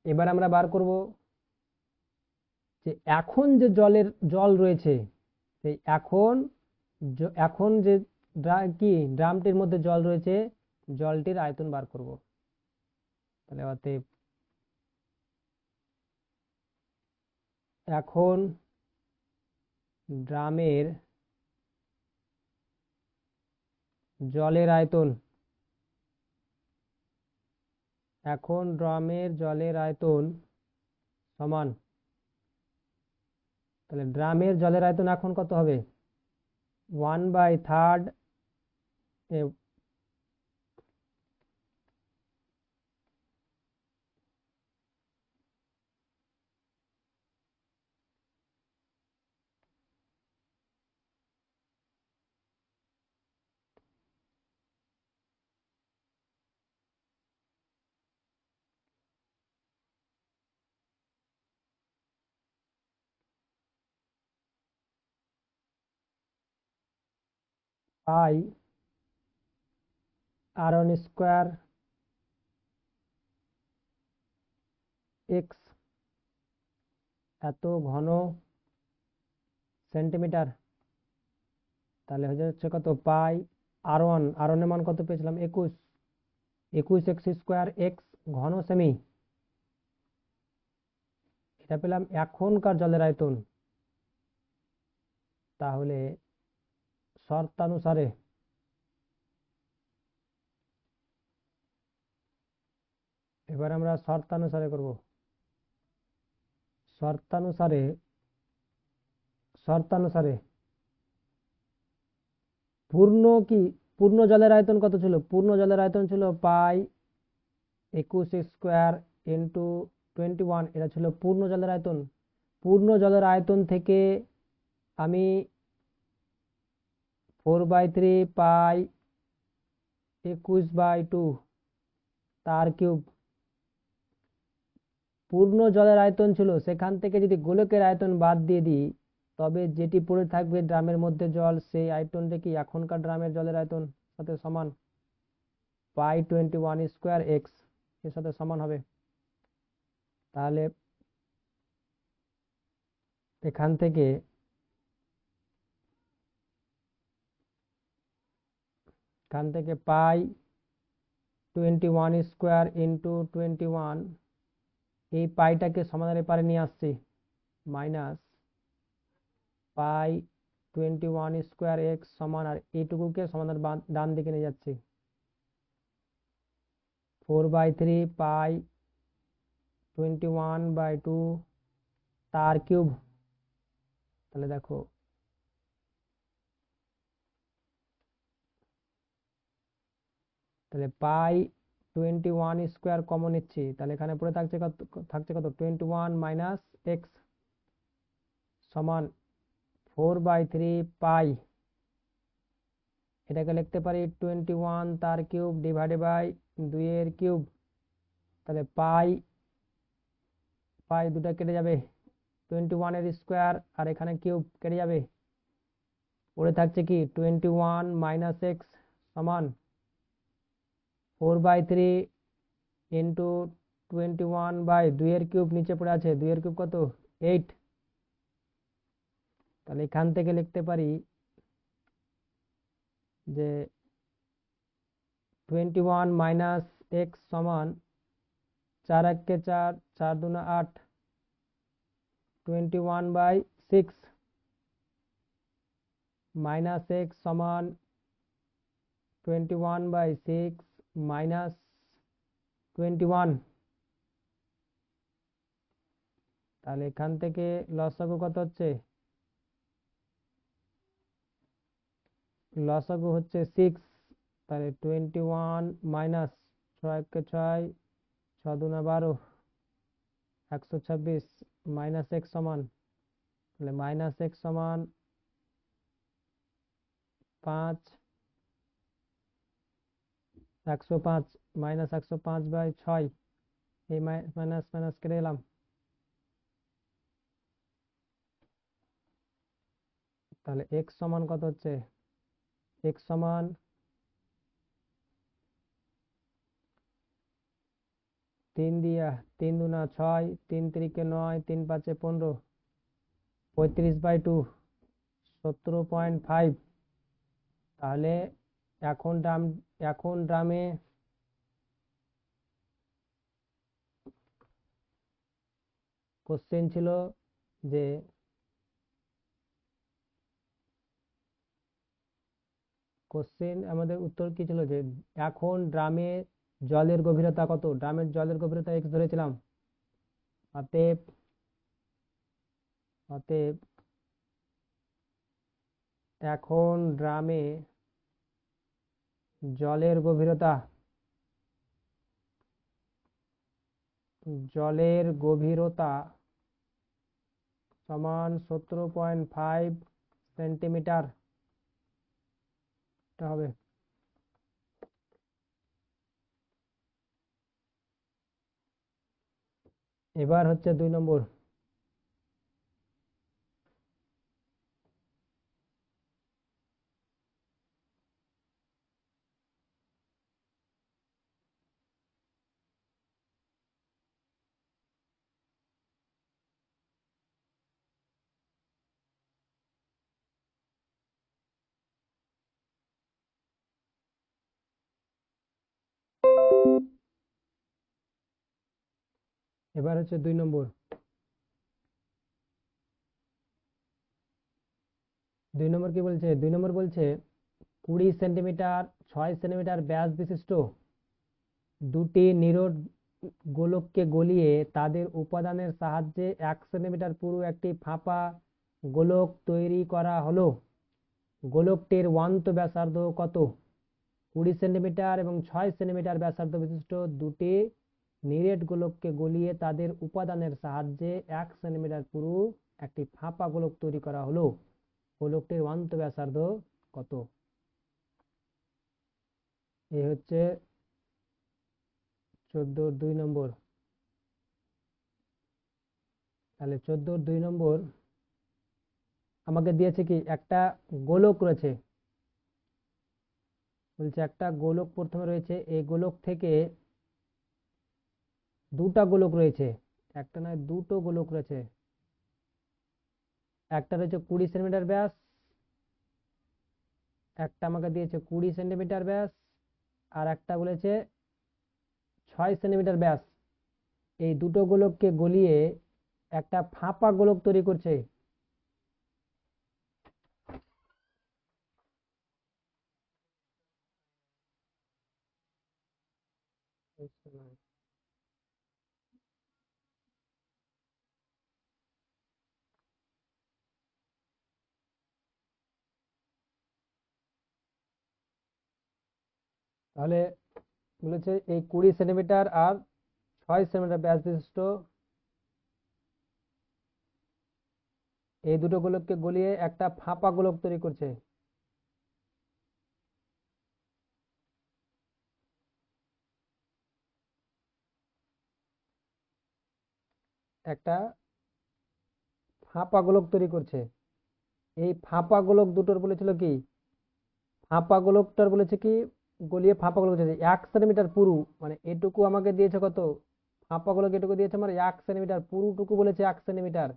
এবার আমরা বার করব যে এখন যে জল রয়েছে, সেই এখন যে কি ড্রামটির মধ্যে জল রয়েছে, জলটির আয়তন বার করব। তাহলে অতএব এখন ড্রামের জলের আয়তন, এখন ড্রামের জলের আয়তন সমান, তাহলে ড্রামের জলের আয়তন এখন কত হবে 1/3 πr1² x এত ঘন সেন্টিমিটার। তাহলে হয়ে যাচ্ছে কত আর ওয়ান এর মান কত পেয়েছিলাম 21, 21x² x ঘন সেমি। এটা পেলাম এখনকার জলের আয়তন। তাহলে শর্তানুসারে এবার আমরা শর্তানুসারে করব। শর্তানুসারে শর্তানুসারে পূর্ণ জলের আয়তন কত ছিল? পূর্ণ জলের আয়তন ছিল পাই 21 ইন্টু 21। এটা ছিল পূর্ণ জলের আয়তন। পূর্ণ জলের আয়তন থেকে আমি 4/3 পাই 21/2 তার কিউব। পূর্ণ জলের আয়তন ছিল, সেখান থেকে যদি গোলকের আয়তন বাদ দিয়ে দিই, তবে যেটি পড়ে থাকবে ড্রামের মধ্যে জল, সেই আয়তনটা কি এখনকার ড্রামের জলের আয়তন সাথে সমান, পাই 21² x এর সাথে সমান হবে। তাহলে এখান থেকে পাই 21² ইন্টু 21, এই পাইটাকে সমাধানের পারে নিয়ে আসছি, মাইনাস পাই 21² x সমান, আর এইটুকুকে সমাধান ডান দিকে নিয়ে যাচ্ছি, 4/3 পাই 21/2 তার কিউব। তাহলে দেখো তাহলে পাই 21² কমন নিচ্ছি, তাহলে এখানে পড়ে থাকছে কত 21 মাইনাস এক্স সমান 4/3 পাই, এটাকে লিখতে পারি 21 তার কিউব ডিভাইডেড বাই 2 এর কিউব। তাহলে পাই দুটা কেটে যাবে, 21 এর স্কোয়ার আর এখানে কিউব কেটে যাবে, পড়ে থাকছে কি 21 মাইনাস এক্স সমান 4/3 ইন্টু 21/2 এর কিউব, নিচে পড়ে আছে 2 এর কিউব কত 8। তাহলে এখান থেকে লিখতে পারি যে 21 মাইনাস এক্স সমান 4 1 4 4 2 8 21/6 মাইনাস এক্স সমান 21/6 মাইনাস 21। তাহলে এখান থেকে লসাগু কত হচ্ছে? লসাগু হচ্ছে 6। তাহলে 21 মাইনাস 6 1 6 6 2 12 126 মাইনাস এক্স সমান, তাহলে মাইনাস এক্স সমান 5 105 মাইনাস 105/6, এই মাইনাস মাইনাস কেটে এলাম। তাহলে এক্স সমান কত হচ্ছে? এক্স সমান 3 দিয়া 3 2 6 3 3 9 3 5 15 35/2 17.5। তাহলে এখন ড্রামে কোশ্চেন ছিল যে আমাদের উত্তর কি ছিল, যে এখন ড্রামে জলের গভীরতা কত? ড্রামের জলের গভীরতা এক্স ধরেছিলাম। অতএব এখন ড্রামে জলের গভীরতা সমান 17.5 সেন্টিমিটার হবে। এবার হচ্ছে 2 নম্বর। এবার হচ্ছে 2 নম্বর। 2 নম্বর কি বলছে? 2 নম্বর বলছে 20 সেন্টিমিটার 6 সেন্টিমিটার ব্যাস বিশিষ্ট দুটি নিরোধ গোলককে গলিয়ে তাদের উপাদানের সাহায্যে 1 সেন্টিমিটার পুরু একটি ফাঁপা গোলক তৈরি করা হলো। গোলকটির অন্ত ব্যাসার্ধ কত? 20 সেন্টিমিটার এবং 6 সেন্টিমিটার ব্যাসার্ধ বিশিষ্ট দুটি নিরেট গোলককে গলিয়ে তাদের উপাদানের সাহায্যে 1 সেন্টিমিটার পুরু একটি ফাঁপা গোলক তৈরি করা হলো। গোলকটির অন্ত ব্যাসার্ধ কত? এই হচ্ছে 14-2 নম্বর। তাহলে 14-2 নম্বর আমাকে দিয়েছে কি একটা গোলক রয়েছে, বলছে একটা গোলক প্রথমে রয়েছে, এই গোলক থেকে দুটা গোলক রয়েছে, একটা নয় দুটো গোলক রয়েছে। একটা রয়েছে 20 সেন্টিমিটার ব্যাস, একটা আমাকে দিয়েছে 20 সেন্টিমিটার ব্যাস, আর একটা বলেছে 6 সেন্টিমিটার ব্যাস। এই দুটো গোলককে গলিয়ে একটা ফাঁপা গোলক তৈরি করছে। তাহলে বলেছে এই 20 সেন্টিমিটার আর 6 সেন্টিমিটার ব্যাস বিশিষ্ট এই দুটো গোলককে গলিয়ে একটা ফাঁপা গোলক তৈরি করছে। একটা ফাঁপা গোলক তৈরি করছে। এই ফাঁপা গোলক দুটোর বলেছিল কি, ফাঁপা গোলকটার বলেছে কি গলিয়ে ফাঁপা গোলক দিয়েছে 1 সেন্টিমিটার পুরু, মানে এটুকু আমাকে দিয়েছে কত, ফাঁপা গোলক এটুকু দিয়েছে আমার 1 সেন্টিমিটার, পুরুটুকু বলেছে 1 সেন্টিমিটার,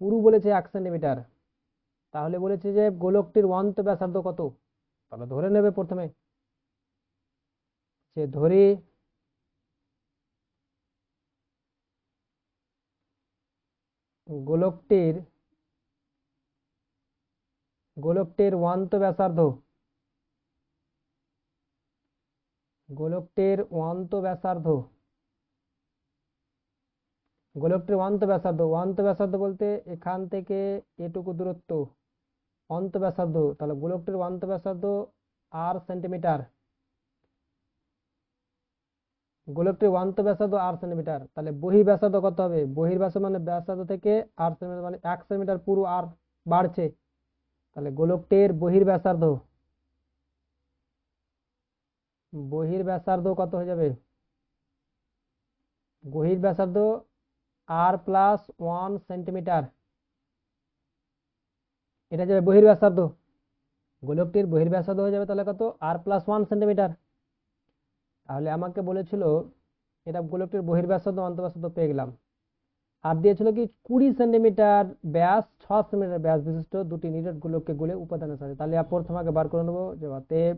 পুরু বলেছে 1 সেন্টিমিটার। তাহলে বলেছে যে গোলকটির অন্ত ব্যাসার্ধ কত? তাহলে ধরে নেবে প্রথমে, যে ধরি গোলকটির গোলকটির অন্ত ব্যাসার্ধ, গোলকটির অন্ত ব্যাসার্ধ, গোলকটির অন্ত ব্যাসার্ধ, অন্ত ব্যাসার্ধ বলতে এখান থেকে এটুকু দূরত্ব অন্ত ব্যাসার্ধ। তাহলে গোলকটির অন্ত ব্যাসার্ধ r সেন্টিমিটার, গোলকটির অন্ত ব্যাসার্ধ r সেন্টিমিটার। তাহলে বহির ব্যাসার্ধ কত হবে? বহির ব্যাসার্ধ মানে ব্যাসার্ধ থেকে 8 সেন্টিমিটার, মানে 1 সেন্টিমিটার পুরো আর বাড়ছে। তাহলে গোলকটির বহির ব্যাসার্ধ, বহির ব্যাসার্ধ কত হয়ে যাবে? বহির ব্যাসার্ধ r+1 সেন্টিমিটার, এটা যাবে বহির ব্যাসার্ধ। গোলকটির বহির ব্যাসার্ধ হয়ে যাবে তাহলে কত, r+1 সেন্টিমিটার। তাহলে আমাকে বলেছিল এটা গোলকটির বহির ব্যাসার্ধ অন্ত ব্যাসার্ধ পেয়ে গেলাম। আর দিয়েছিল কি 20 সেন্টিমিটার ব্যাস 6 সেন্টিমিটার ব্যাস বিশিষ্ট দুটি নিরেট গোলককে গলে উপাদানের সাথে। তাহলে প্রথমে আগে বার করে নেবো যে অতএব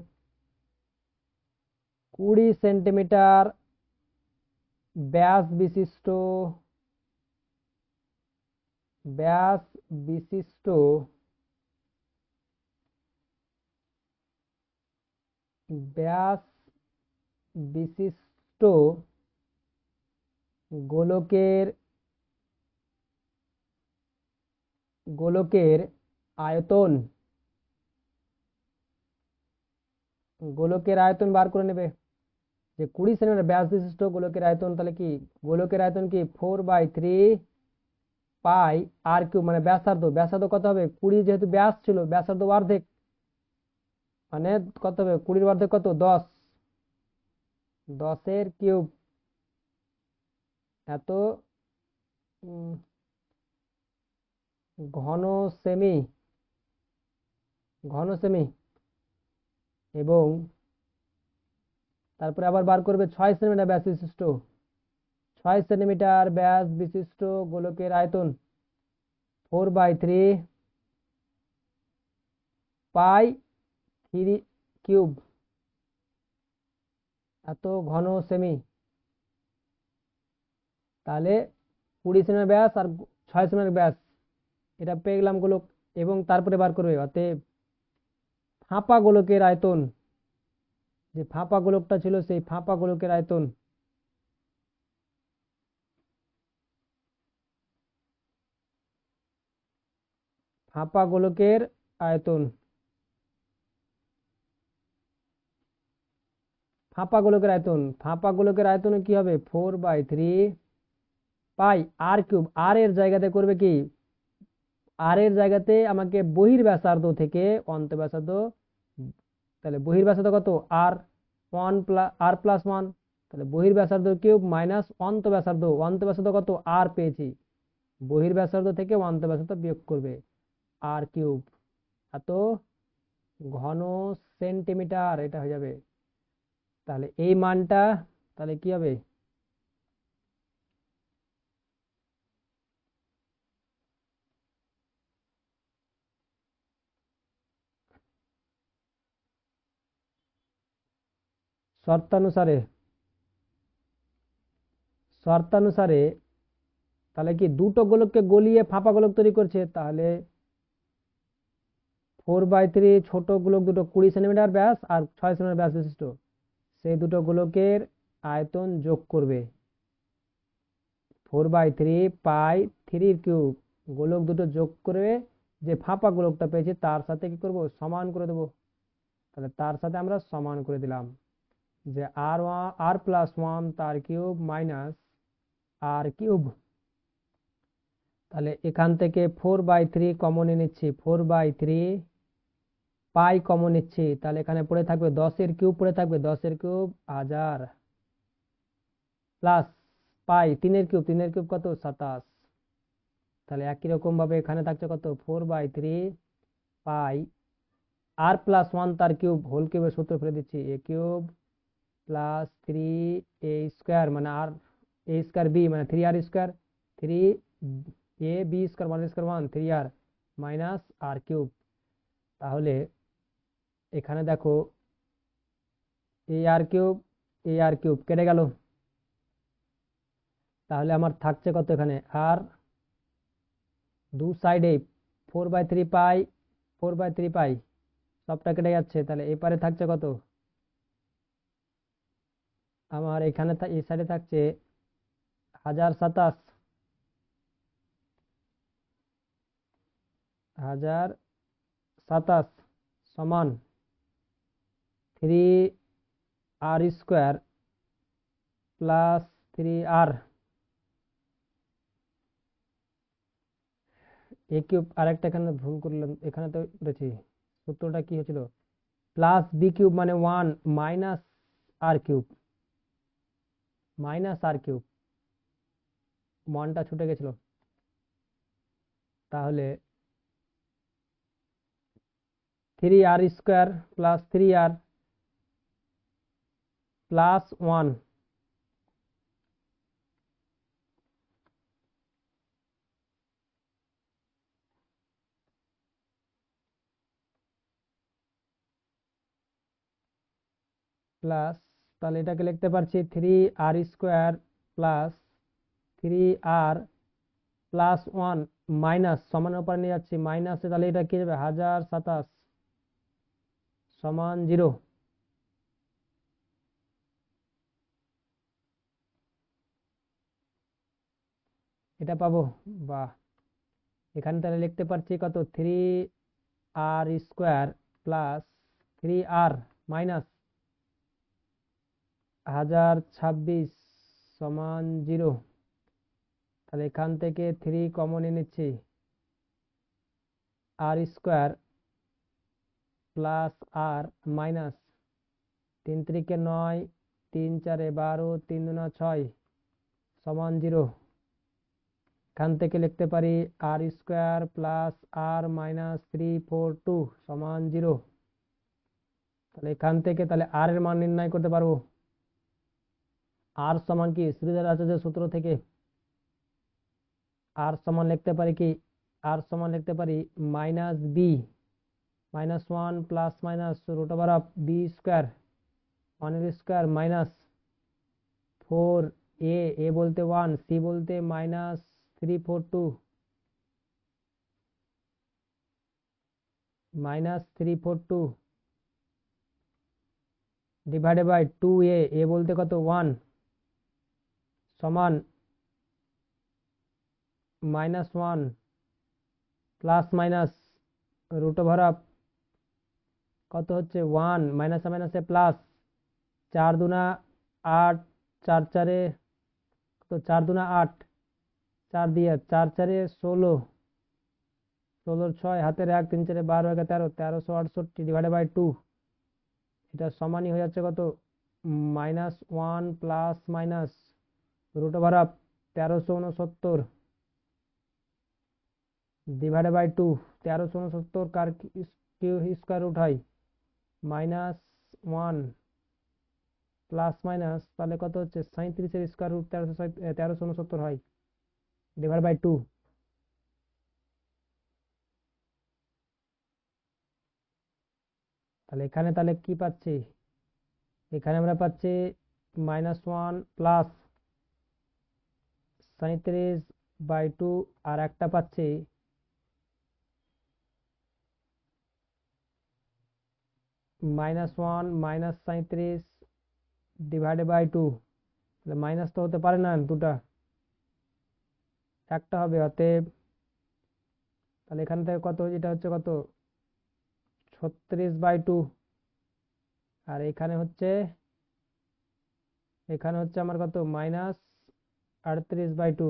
20 সেন্টিমিটার ব্যাস বিশিষ্ট, ব্যাস বিশিষ্ট ব্যাস বিশিষ্ট গোলকের গোলকের আয়তন, গোলকের আয়তন বার করে নেবে। যে 20 সেন্টিমিটার ব্যাস বিশিষ্ট গোলকের আয়তন, তাহলে কি গোলকের আয়তন কি 4/3 পাই r কিউব, মানে ব্যাসার্ধ, ব্যাসার্ধ কত হবে 20, যেহেতু ব্যাস ছিল ব্যাসার্ধ অর্ধেক, মানে কত হবে 20-র অর্ধেক কত 10, 10-এর কিউব, এত ঘন সেমি, ঘন সেমি। এবং তারপরে আবার বার করবে 6 সেন্টিমিটার ব্যাস বিশিষ্ট, 6 সেন্টিমিটার ব্যাস বিশিষ্ট গোলকের আয়তন 4/3 পাই 3 কিউব, এত ঘন সেমি। তাহলে 20 সেন্টিমিটার ব্যাস আর 6 সেন্টিমিটার ব্যাস, এটা পেয়ে গেলাম গোলক। এবং তারপরে বার করবে অতএব ফাঁপা গোলকের আয়তন, যে ফাঁপা গোলকটা ছিল সেই ফাঁপা গোলকের আয়তন, ফাঁপা গোলকের আয়তন, ফাঁপা গোলকের আয়তন, ফাঁপা গোলকের আয়তনে কি হবে 4/3 পাই আর কিউব। আর এর জায়গাতে করবে কি, আর এর জায়গাতে আমাকে বহির্ব্যাসার্ধ থেকে অন্তঃব্যাসার্ধ, তাহলে বহির্ব্যাসার্ধ কত আর, 1 আর+1, তাহলে বহির্ব্যাসার্ধ কিউব মাইনাস অন্তঃব্যাসার্ধ, অন্তঃব্যাসার্ধ কত আর পেয়েছি, বহির্ব্যাসার্ধ থেকে অন্তঃব্যাসার্ধ বিয়োগ করবে আর কিউব, এত ঘন সেন্টিমিটার এটা হয়ে যাবে। তাহলে এই মানটা তাহলে কি হবে, শর্তানুসারে, শর্তানুসারে তাহলে কি দুটো গোলককে গলিয়ে ফাঁপা গোলক তৈরি করছে, তাহলে 4/3 ছোট গোলক দুটো 20 সেন্টিমিটার ব্যাস আর 6 সেন্টিমিটার ব্যাস বিশিষ্ট, সেই দুটো গোলকের আয়তন যোগ করবে। 4/3 পাই 3 কিউব, গোলক দুটো যোগ করে যে ফাঁপা গোলকটা পেয়েছি তার সাথে কি করব, সমান করে দেবো। তাহলে তার সাথে আমরা সমান করে দিলাম যে r+1 তার কিউব মাইনাস আর কিউব। তাহলে এখান থেকে 4/3 কমন নিচ্ছি, 4/3 পাই কমন নিচ্ছি, তাহলে এখানে পড়ে থাকবে 10 এর কিউব, পড়ে থাকবে 10 এর কিউব 1000 প্লাস পাই 3 এর কিউব, 3 এর কিউব কত 27। তাহলে একই রকম ভাবে এখানে থাকছে কত 4/3 পাই r+1 তার কিউব হোল কিউবের সূত্র ফেলে দিচ্ছি, a কিউব প্লাস 3a² মানে আর a²b মানে 3r², 3ab² 1 3r মাইনাস আর কিউব। তাহলে এখানে দেখো আর কিউব কেটে গেল, তাহলে আমার থাকছে কত এখানে আর, দু সাইডে 4/3 পাই 4/3 পাই সবটা কেটে যাচ্ছে, তাহলে এপারে থাকছে কত আমার, এখানে এই সাইডে থাকছে 1027, 1027 সমান 3r² প্লাস 3r এ কিউব। আরেকটা এখানে ভুল করলাম, এখানে তো রয়েছে সূত্রটা কি হয়েছিল, প্লাস বি কিউব মানে 1 মাইনাস আর কিউব, মাইনাস আর কিউব, মানটা ছুটে গেছিল। তাহলে 3r² plus 3r plus 1 plus, তাহলে এটাকে লিখতে পারছি 3r² plus 3r plus 1 minus সমানের উপর নিয়ে যাচ্ছি মাইনাসে, তাহলে এটা কি যাবে 1027 সমান 0। এটা পাবো, বাহ। এখানে তাহলে লিখতে পারছি কত 3r² প্লাস 3r মাইনাস 1026 সমান 0। তাহলে এখান থেকে 3 কমন নিচ্ছি, r² প্লাস আর মাইনাস 3 × 3 = 9, 3 × 4 = 12, 3 × 2 = 6 সমান 0। এখান থেকে লিখতে পারি r² প্লাস আর মাইনাস 342 সমান 0। তাহলে এখান থেকে তাহলে আর এর মান নির্ণয় করতে পারবো, আর সমান কি শ্রীধর আচার্যের সূত্র থেকে আর সমান লিখতে পারি কি, আর সমান লিখতে পারি minus B -1 plus minus √b², 1² minus 4a, A বলতে 1, সি বলতে -342 ডিভাইডেড বাই 2a, এ বলতে কত 1 সমান -1 plus minus root over of কত হচ্ছে 1 মাইনাসে মাইনাসে প্লাস, 4 দুনা 8, 4 4 তো 4 দুনা 8, 4 দিয়ে 4 4 16, 16 6 হাতের 1, 3 4 12 1 13, 1368 ডিভাইডেড বাই 2, এটা সমানই হয়ে যাচ্ছে কত -1 plus minus root over of 1369 divided by 2, 1369 কার স্কোয়ার রুট হয় -1 প্লাস মাইনাস, তাহলে কত হচ্ছে 37-এর স্কোয়ার রুট 1369 হয় ডিভাইড বাই 2। তাহলে এখানে তাহলে কি পাচ্ছি, এখানে আমরা পাচ্ছি -1 প্লাস 37/2, আর একটা পাচ্ছি -1 মাইনাস 37 ডিভাইডেড বাই 2, তাহলে মাইনাস তো হতে পারে না দুটা, একটা হবে অতএব, তাহলে এখান থেকে কত, এটা হচ্ছে কত 36/2, আর এখানে হচ্ছে আমার কত -38/2,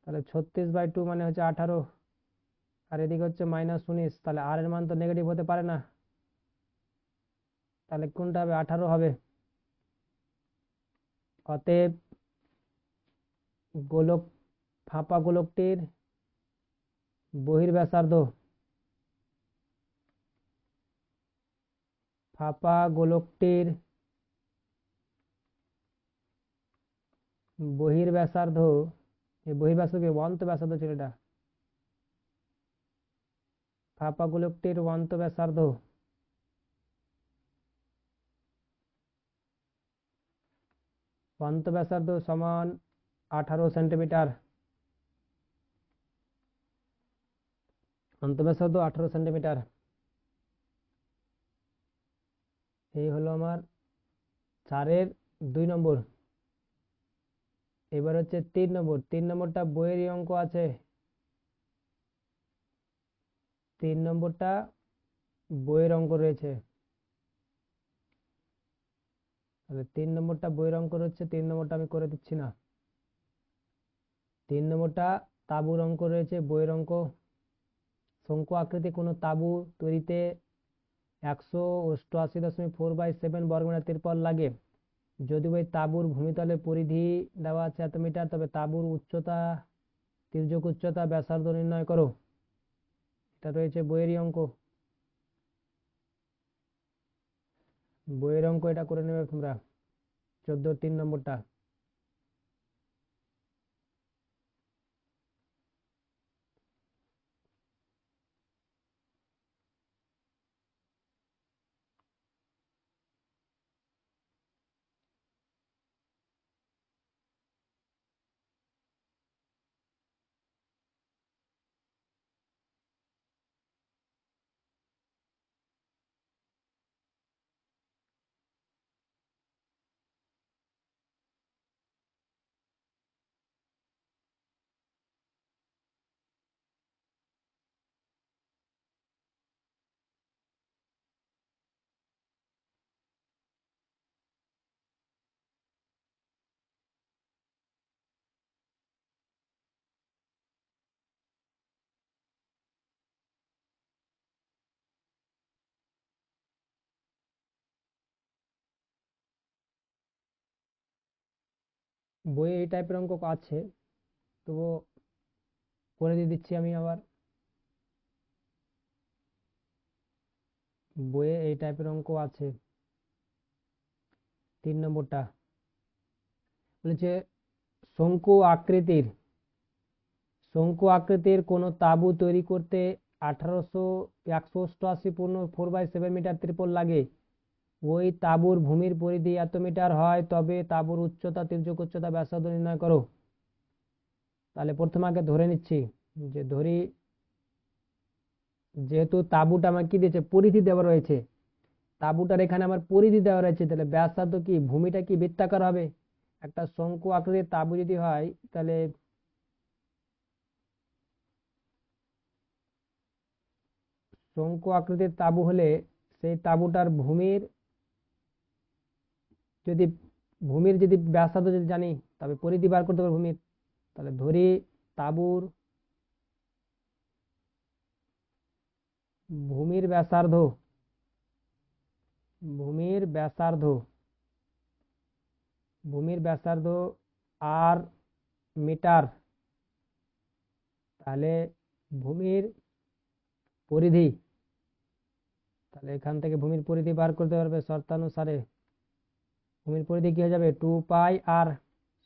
তাহলে 36/2 মানে হচ্ছে 18, আর এদিকে হচ্ছে -19, তাহলে আর এর মান তো নেগেটিভ হতে পারে না, তাহলে কোনটা হবে 18 হবে। অতএব গোলক ফাঁপা গোলকটির বহির্ব্যাসার্ধ, ফাঁপা গোলকটির বহির্ব্যাসার্ধ, এই বহির্ব্যাসার্ধ অন্তঃব্যাসার্ধ ছিল এটা, ফাঁপা গোলকটির অন্তঃব্যাসার্ধ অন্তঃব্যাসার্ধ সমান 18 সেন্টিমিটার, অন্তঃব্যাসার্ধ 18 সেন্টিমিটার। এই হলো আমার 4-এর 2 নম্বর। এবার হচ্ছে 3 নম্বর, 3 নম্বরটা বইয়েরই অঙ্ক আছে, 3 নম্বরটা বইয়ের অঙ্ক রয়েছে, তাহলে 3 নম্বরটা বইয়ের অঙ্ক রয়েছে, 3 নম্বরটা আমি করে দিচ্ছি না। 3 নম্বরটা তাঁবুর অঙ্ক রয়েছে, বইয়ের অঙ্ক। শঙ্কু আকৃতি কোনো তাঁবু তৈরিতে 188.4/7 বর্গমিটার তিরপল লাগে। যদি ওই তাঁবুর ভূমিতলের পরিধি দেওয়া আছে এত মিটার, তবে তাঁবুর উচ্চতা, তির্যক উচ্চতা, ব্যাসার্ধ নির্ণয় করো। এটা রয়েছে বইয়েরই অঙ্ক, বইয়ের অঙ্ক, এটা করে নেবে তোমরা 14-3 নম্বরটা। বইয়ে এই টাইপের অঙ্ক আছে, তবু করে দিয়ে দিচ্ছি আমি আবার। বইয়ে এই টাইপের অঙ্ক আছে। 3 নম্বরটা বলেছে শঙ্কু আকৃতির কোনো তাঁবু তৈরি করতে 188.4/7 মিটার ত্রিপল লাগে। ওই তাঁবুর ভূমির পরিধি এত মিটার হয়, তবে তাঁবুর উচ্চতা, তির্যক উচ্চতা, ব্যাসার্ধ নির্ণয় করো। তাহলে প্রথমে আগে ধরে নিচ্ছি, যে ধরি যেহেতু তাঁবুটা আমার কি দিয়েছে, পরিধি দেওয়া রয়েছে, তাঁবুটার এখানে আমার পরিধি দেওয়া রয়েছে, তাহলে ব্যাসার্ধ কি, ভূমিটা কি বৃত্তাকার হবে। একটা শঙ্কু আকৃতির তাঁবু যদি হয়, তাহলে শঙ্কু আকৃতির তাঁবু হলে সেই তাঁবুটার যদি যদি ব্যাসার্ধ যদি জানি, তবে পরিধি বার করতে পারবো ভূমির। তাহলে ধরি তাঁবুর ভূমির ব্যাসার্ধ ভূমির ব্যাসার্ধ ভূমির ব্যাসার্ধ আর মিটার। তাহলে ভূমির পরিধি, তাহলে এখান থেকে ভূমির পরিধি বার করতে পারবে শর্তানুসারে। ভূমির পরিধি কি হয়ে যাবে, 2πr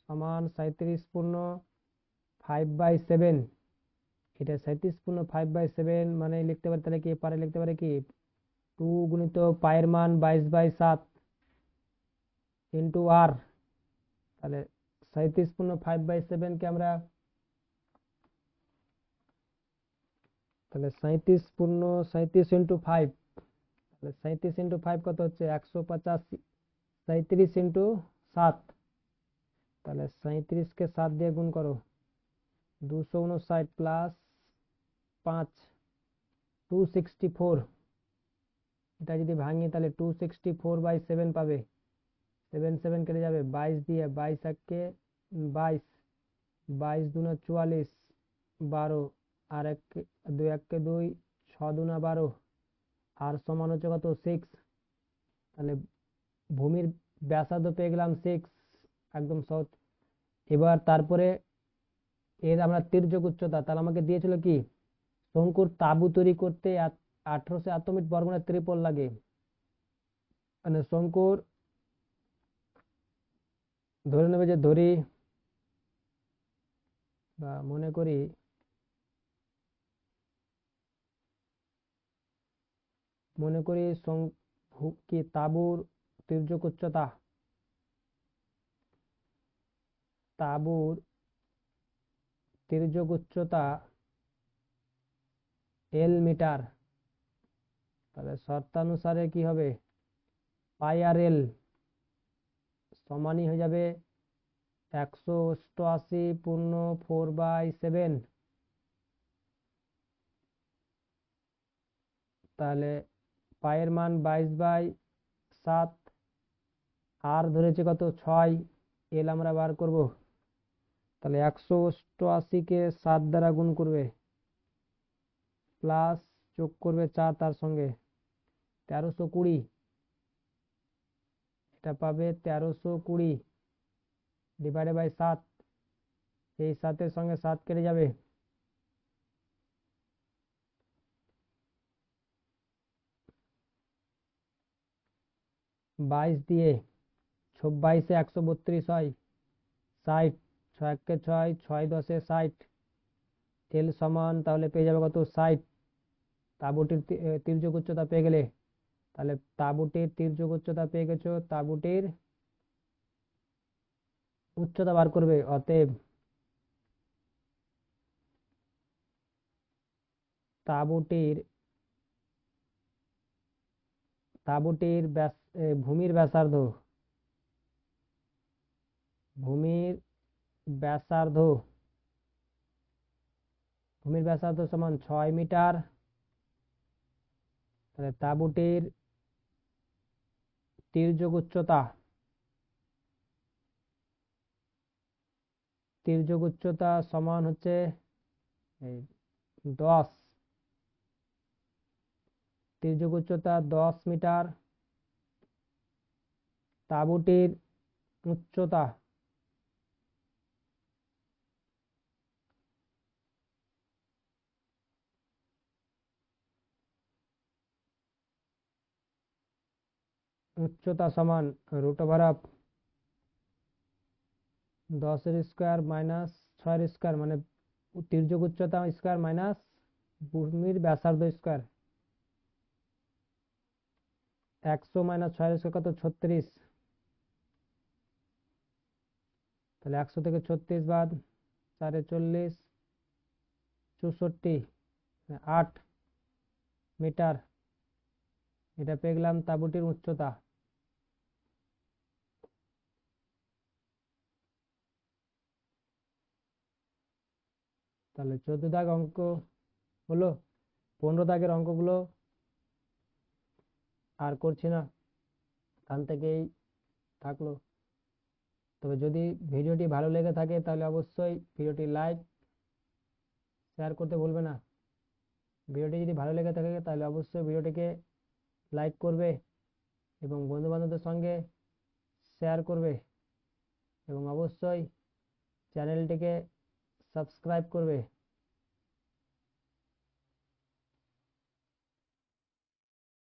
সমান 37.5/7। এটা 37.5/7 মানে লিখতে পারে, তাহলে কি পারে লিখতে পারে কি 2 গুণিত পায়ের মান 22/7 ইন্টু আর। তাহলে 37.5/7 কে আমরা, তাহলে 37 ইন্টু 5, তাহলে 37 ইন্টু 5 কত হচ্ছে 185। 37 ইন্টু 7, তাহলে 37 কে 7 দিয়ে গুণ করো, 259 প্লাস 5 264। এটা যদি ভাঙি তাহলে 264/7 পাবে। 7 7 কেটে যাবে, 22 দিয়ে 22 এককে 22, 22 দুনা 44, 12 আর এক 2 এককে 2, 6 দুনা 12 আর সমান হচ্ছে কত 6। তাহলে ভূমির ব্যাসার্ধ পেয়ে গেলাম 6, একদম সহজ। এবার তারপরে এর আমরা তির্যক উচ্চতা, তাহলে আমাকে দিয়েছিল কি শঙ্কুর তাঁবু তৈরি করতে 1808 মিটার বর্গনের ত্রিপল লাগে। মানে শঙ্কুর ধরে নেবে যে ধরি বা মনে করি কি তাঁবুর তির্যক উচ্চতা, তাঁবুর তির্যক উচ্চতা এল মিটার। তাহলে শর্তানুসারে কি হবে, পাই আর এল সমানই হয়ে যাবে 188.4/7। তাহলে পায়ের মান 22/7, আর ধরেছে কত 6, এল আমরা বার করব। তাহলে 188 কে 7 দ্বারা গুণ করবে, প্লাস যোগ করবে 4 তার সঙ্গে, 1320। এটা পাবে 1320 ডিভাইডেড বাই 7। এই 7-এর সঙ্গে 7 কেটে যাবে, 22 দিয়ে 22-এ 132 হয়, 60, 6 একে 6, 6 10-এ 60। এল সমান তাহলে পেয়ে যাবে কত 60। তাঁবুটির তির্যক উচ্চতা পেয়ে গেলে, তাহলে তাঁবুটির তির্যক উচ্চতা পেয়ে গেছো, তাঁবুটির উচ্চতা বার করবে। অতএব তাঁবুটির তাঁবুটির ভূমির ব্যাসার্ধ ভূমির ব্যাসার্ধ ভূমির ব্যাসার্ধ সমান 6 মিটার। তাহলে তাঁবুটির তির্যক উচ্চতা সমান হচ্ছে 10, তির্যক উচ্চতা 10 মিটার। তাঁবুটির উচ্চতা সমান √10 স্কোয়ার মাইনাস 6 স্কোয়ার, মানে তির্যক উচ্চতা স্কোয়ার মাইনাস ভূমির ব্যাসার্ধ স্কোয়ার। 100 মাইনাস 6 স্কোয়ার কত 36। তাহলে 100 থেকে 36 বাদ, 4 40, 64, 8 মিটার। এটা পেয়ে গেলাম তাঁবুটির উচ্চতা। তাহলে 14 দাগ অঙ্ক হলো। 15 দাগের অঙ্কগুলো আর করছি না, এখান থেকেই থাকলো। তবে যদি ভিডিওটি ভালো লেগে থাকে তাহলে অবশ্যই ভিডিওটি লাইক শেয়ার করতে ভুলবে না। ভিডিওটি যদি ভালো লেগে থাকে তাহলে অবশ্যই ভিডিওটিকে লাইক করবে এবং বন্ধু বান্ধবদের সঙ্গে শেয়ার করবে এবং অবশ্যই চ্যানেলটিকে সাবস্ক্রাইব করবে।